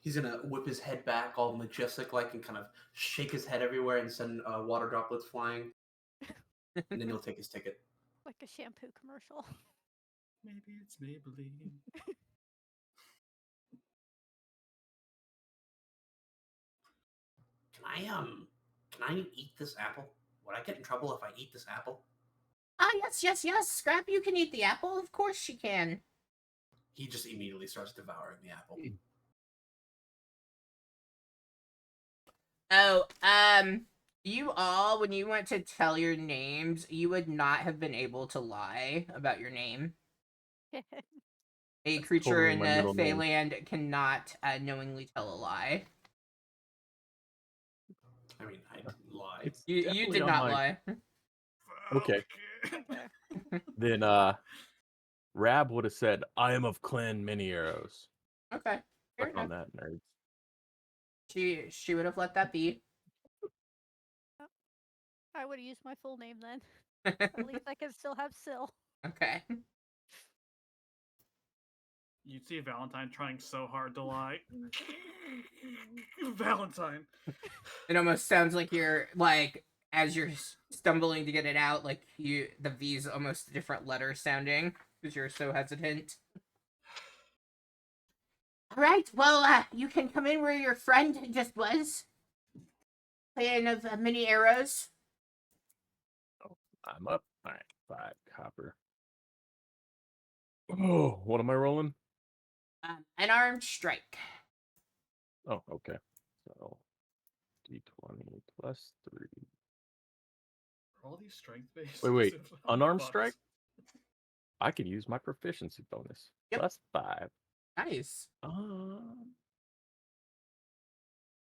Speaker 6: He's gonna whip his head back, all majestic like, and kind of shake his head everywhere and send water droplets flying. And then he'll take his ticket.
Speaker 4: Like a shampoo commercial.
Speaker 5: Maybe it's Maybelline.
Speaker 3: Can I eat this apple? Would I get in trouble if I eat this apple?
Speaker 1: Ah, yes. Scrap, you can eat the apple. Of course she can.
Speaker 6: He just immediately starts devouring the apple.
Speaker 1: Oh, you all, when you went to tell your names, you would not have been able to lie about your name. A creature
Speaker 2: totally
Speaker 1: in
Speaker 2: my
Speaker 1: the
Speaker 2: middle name.
Speaker 1: Feyland cannot knowingly tell a lie.
Speaker 6: I mean, I didn't lie.
Speaker 2: It's
Speaker 1: You
Speaker 2: definitely
Speaker 1: did
Speaker 2: on
Speaker 1: not
Speaker 2: my-
Speaker 1: lie.
Speaker 2: Okay. Then Rab would have said, "I am of Clan Many Arrows."
Speaker 1: Okay, fair
Speaker 2: Fuck on
Speaker 1: enough.
Speaker 2: that, nerds.
Speaker 1: She would have let that be.
Speaker 4: I would have used my full name then. At least I can still have Syl.
Speaker 1: Okay.
Speaker 5: You see Valentine trying so hard to lie. Valentine.
Speaker 1: It almost sounds like you're like as you're stumbling to get it out, like the V's almost a different letter sounding because you're so hesitant. All right, well, you can come in where your friend just was, playing of mini arrows.
Speaker 2: I'm up. All right, 5 copper. Oh, what am I rolling?
Speaker 1: An armed strike.
Speaker 2: Oh, okay. So D20 plus 3.
Speaker 5: Are all these strength based?
Speaker 2: Wait. Unarmed strike? I can use my proficiency bonus.
Speaker 1: Yep.
Speaker 2: Plus 5.
Speaker 1: Nice.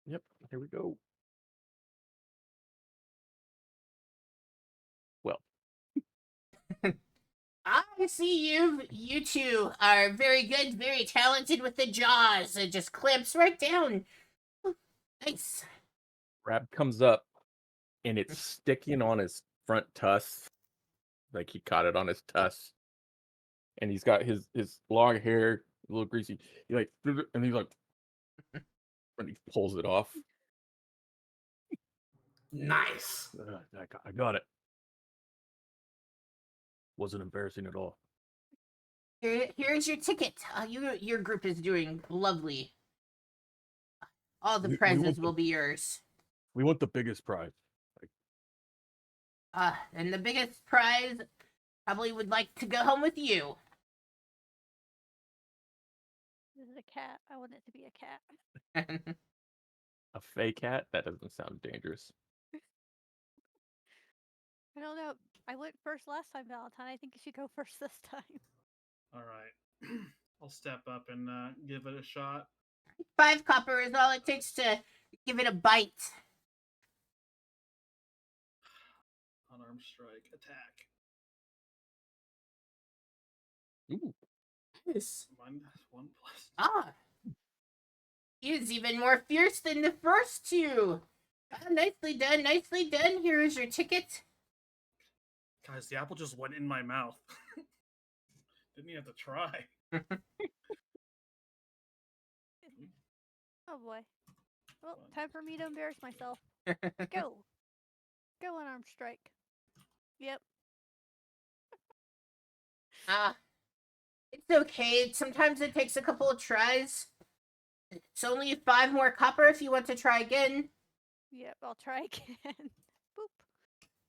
Speaker 2: Yep, here we go. Well,
Speaker 1: I see you two are very good, very talented with the jaws. It just clamps right down. Nice.
Speaker 2: Rab comes up and it's sticking on his front tusk. Like he caught it on his tusk. And he's got his long hair, a little greasy. He like, and he's like, and he pulls it off.
Speaker 3: Nice.
Speaker 2: I got it. Wasn't embarrassing at all.
Speaker 1: Here's your ticket. Your group is doing lovely. All the
Speaker 2: We
Speaker 1: prizes
Speaker 2: want
Speaker 1: will be yours.
Speaker 2: We want the biggest prize.
Speaker 1: And the biggest prize probably would like to go home with you.
Speaker 4: This is a cat. I want it to be a cat.
Speaker 2: A fake cat? That doesn't sound dangerous.
Speaker 4: I don't know. I went first last time, Valentine. I think you should go first this time.
Speaker 5: All right. I'll step up and give it a shot.
Speaker 1: 5 copper is all it takes to give it a bite.
Speaker 5: Unarmed strike. Attack.
Speaker 2: Ooh.
Speaker 1: Nice.
Speaker 5: 1 plus.
Speaker 1: Ah. He is even more fierce than the first two. Nicely done, nicely done. Here is your ticket.
Speaker 5: Guys, the apple just went in my mouth. Didn't even have to try.
Speaker 4: Oh boy. Well, time for me to embarrass myself. Go. Go unarmed strike. Yep.
Speaker 1: It's okay. Sometimes it takes a couple of tries. It's only 5 more copper if you want to try again.
Speaker 4: Yep, I'll try again. Boop.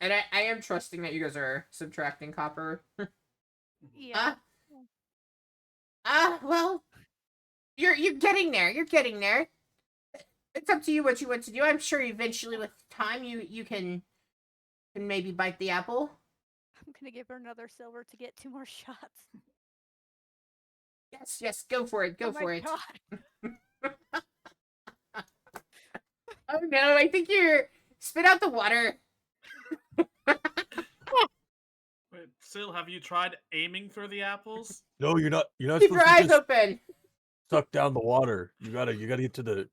Speaker 1: And I am trusting that you guys are subtracting copper.
Speaker 4: Yeah.
Speaker 1: Well, you're getting there. You're getting there. It's up to you what you want to do. I'm sure eventually with time you can maybe bite the apple.
Speaker 4: I'm gonna give her another silver to get 2 more shots.
Speaker 1: Yes, go for it. Go
Speaker 4: Oh
Speaker 1: for
Speaker 4: my
Speaker 1: it.
Speaker 4: God.
Speaker 1: Oh no, I think you're spit out the water.
Speaker 5: Wait, Sil, have you tried aiming for the apples?
Speaker 2: No, you're not. You're not
Speaker 1: Keep your
Speaker 2: supposed to
Speaker 1: eyes
Speaker 2: just
Speaker 1: open.
Speaker 2: suck down the water. You gotta get to the.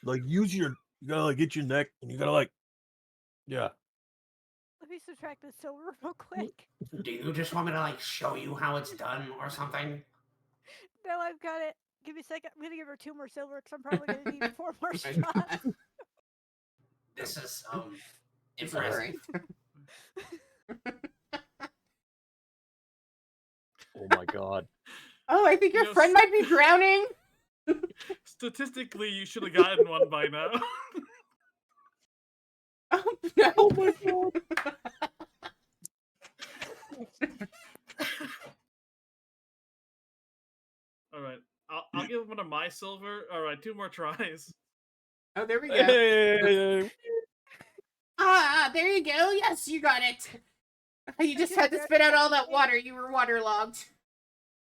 Speaker 2: Like use your. You gotta like get your neck, and you gotta like. Yeah.
Speaker 4: Let me subtract the silver real quick.
Speaker 3: Do you just want me to like show you how it's done or something?
Speaker 4: No, I've got it. Give me a second. I'm gonna give her 2 more silver because I'm probably gonna need 4 more
Speaker 1: My
Speaker 4: shots.
Speaker 1: God.
Speaker 3: This is
Speaker 1: It's all right.
Speaker 3: impressive.
Speaker 2: Oh my god.
Speaker 1: Oh, I think your
Speaker 5: Yes.
Speaker 1: friend might be drowning.
Speaker 5: Statistically, you should have gotten one by now.
Speaker 1: Oh no.
Speaker 2: Oh my god.
Speaker 5: All right. I'll give one of my silver. All right, 2 more tries.
Speaker 1: Oh, there we go.
Speaker 2: Hey.
Speaker 1: There you go. Yes, you got it. You just had to spit out all that water. You were waterlogged.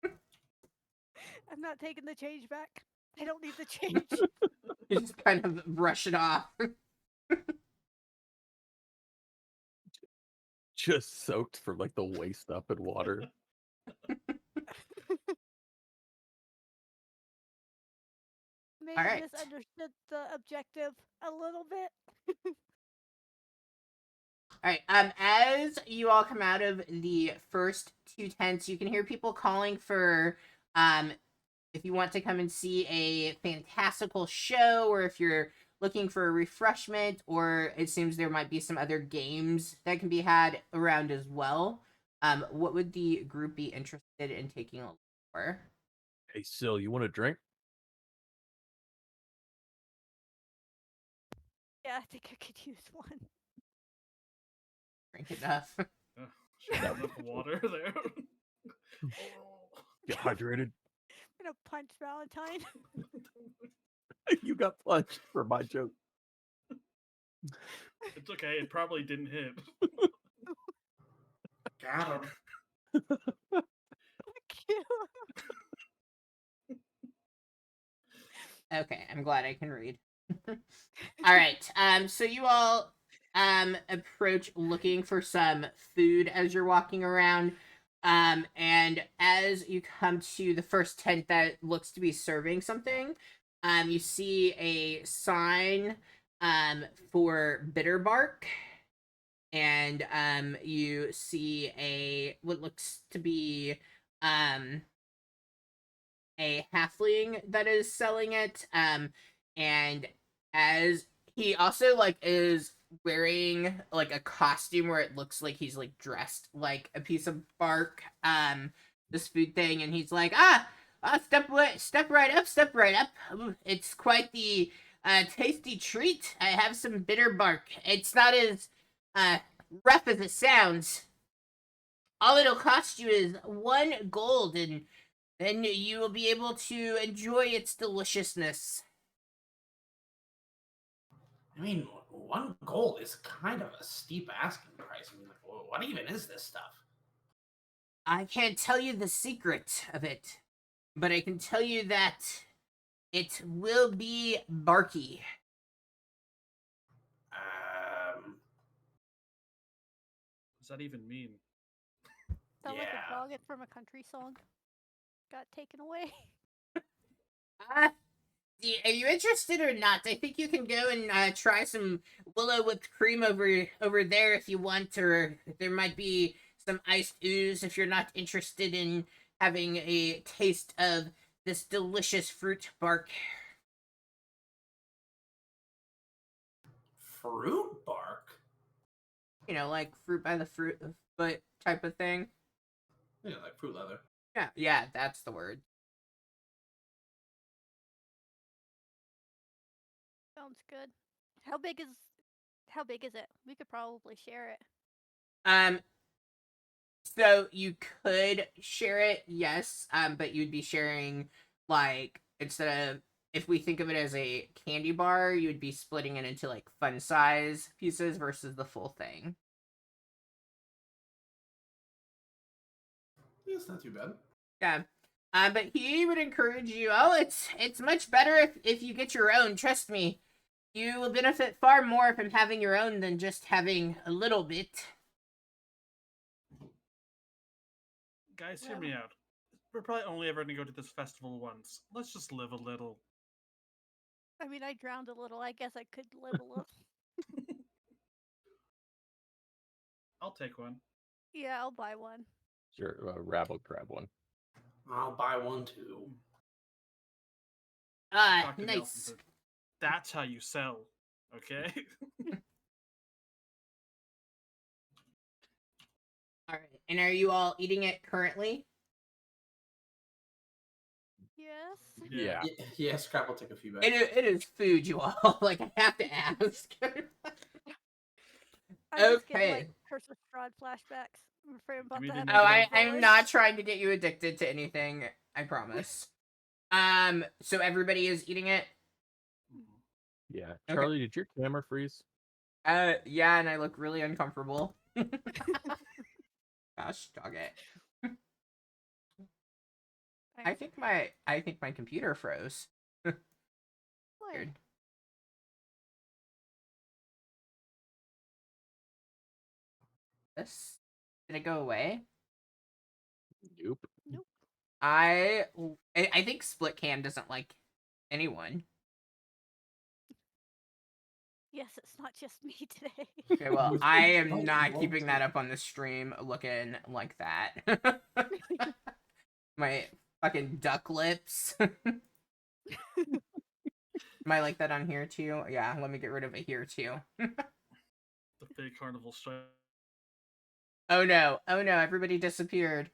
Speaker 4: I'm not taking the change back. I don't need the change.
Speaker 1: You just kind of brush it off.
Speaker 2: Just soaked from like the waist up in water.
Speaker 4: Maybe
Speaker 1: Alright.
Speaker 4: misunderstood the objective a little bit.
Speaker 1: Alright, as you all come out of the first 2 tents, you can hear people calling for If you want to come and see a fantastical show, or if you're looking for a refreshment, or it seems there might be some other games that can be had around as well, what would the group be interested in taking a look for?
Speaker 2: Hey, Sil, you want a drink?
Speaker 4: Yeah, I think I could use one.
Speaker 1: Drink enough.
Speaker 5: Should have enough water there.
Speaker 2: Get hydrated.
Speaker 4: I'm gonna punch Valentine.
Speaker 2: You got punched for my joke.
Speaker 5: It's okay. It probably didn't hit.
Speaker 3: Got him.
Speaker 4: Cute.
Speaker 1: Okay, I'm glad I can read. All right. So you all approach looking for some food as you're walking around. And as you come to the first tent that looks to be serving something, you see a sign for Bitter Bark. And you see what looks to be a halfling that is selling it. And as he also like is wearing like a costume where it looks like he's like dressed like a piece of bark, this food thing, and he's like, step right up. Ooh, it's quite the tasty treat. I have some bitter bark. It's not as rough as it sounds. All it'll cost you is 1 gold, and then you will be able to enjoy its deliciousness.
Speaker 3: I mean, 1 gold is kind of a steep asking price. I mean, like, what even is this stuff?
Speaker 1: I can't tell you the secret of it, but I can tell you that it will be barky.
Speaker 5: What does that even mean?
Speaker 4: Sound like
Speaker 3: Yeah.
Speaker 4: a dog from a country song. Got taken away.
Speaker 1: Are you interested or not? I think you can go and try some willow whipped cream over there if you want, or there might be some iced ooze if you're not interested in having a taste of this delicious fruit bark.
Speaker 3: Fruit bark?
Speaker 1: You know, like fruit by the fruit foot type of thing.
Speaker 3: Yeah, like fruit leather.
Speaker 1: Yeah, that's the word.
Speaker 4: Sounds good. How big is it? We could probably share it.
Speaker 1: So you could share it, yes, but you'd be sharing, like, instead of, if we think of it as a candy bar, you would be splitting it into like fun size pieces versus the full thing.
Speaker 3: Yeah, it's not too bad.
Speaker 1: Yeah. But he would encourage you, it's much better if you get your own, trust me. You will benefit far more from having your own than just having a little bit.
Speaker 5: Guys, hear me out. We're probably only ever going to go to this festival once. Let's just live a little.
Speaker 4: I mean, I drowned a little. I guess I could live a little.
Speaker 5: I'll take one.
Speaker 4: Yeah, I'll buy one.
Speaker 2: Sure, Rabble grab one.
Speaker 3: I'll buy one too.
Speaker 5: Talk to
Speaker 1: Nice.
Speaker 5: Nelson. That's how you sell, okay?
Speaker 1: All right. And are you all eating it currently?
Speaker 4: Yes.
Speaker 2: Yeah.
Speaker 3: Yeah, Scrap will take a few bites.
Speaker 1: It is food, you all. Like, I have to ask.
Speaker 4: I just get
Speaker 1: Okay.
Speaker 4: like Curse of Strahd flashbacks. I'm afraid I'm about
Speaker 5: me
Speaker 4: to
Speaker 5: the
Speaker 4: have.
Speaker 5: negative
Speaker 1: I'm not trying to get you addicted to anything. I promise. So everybody is eating it?
Speaker 2: Yeah.
Speaker 1: Okay.
Speaker 2: Charlie, did your camera freeze?
Speaker 1: Yeah, and I look really uncomfortable. Gosh, dog it. I think my computer froze. Weird. Did it go away?
Speaker 2: Nope.
Speaker 1: I think Split Cam doesn't like anyone.
Speaker 4: Yes, it's not just me today.
Speaker 1: Okay, well, I am
Speaker 3: Oh,
Speaker 1: not
Speaker 3: well,
Speaker 1: keeping that up on the stream looking like that. My Fucking duck lips. Am I like that on here too? Yeah, let me get rid of it here too.
Speaker 5: The fake carnival strike.
Speaker 1: Oh no, everybody disappeared.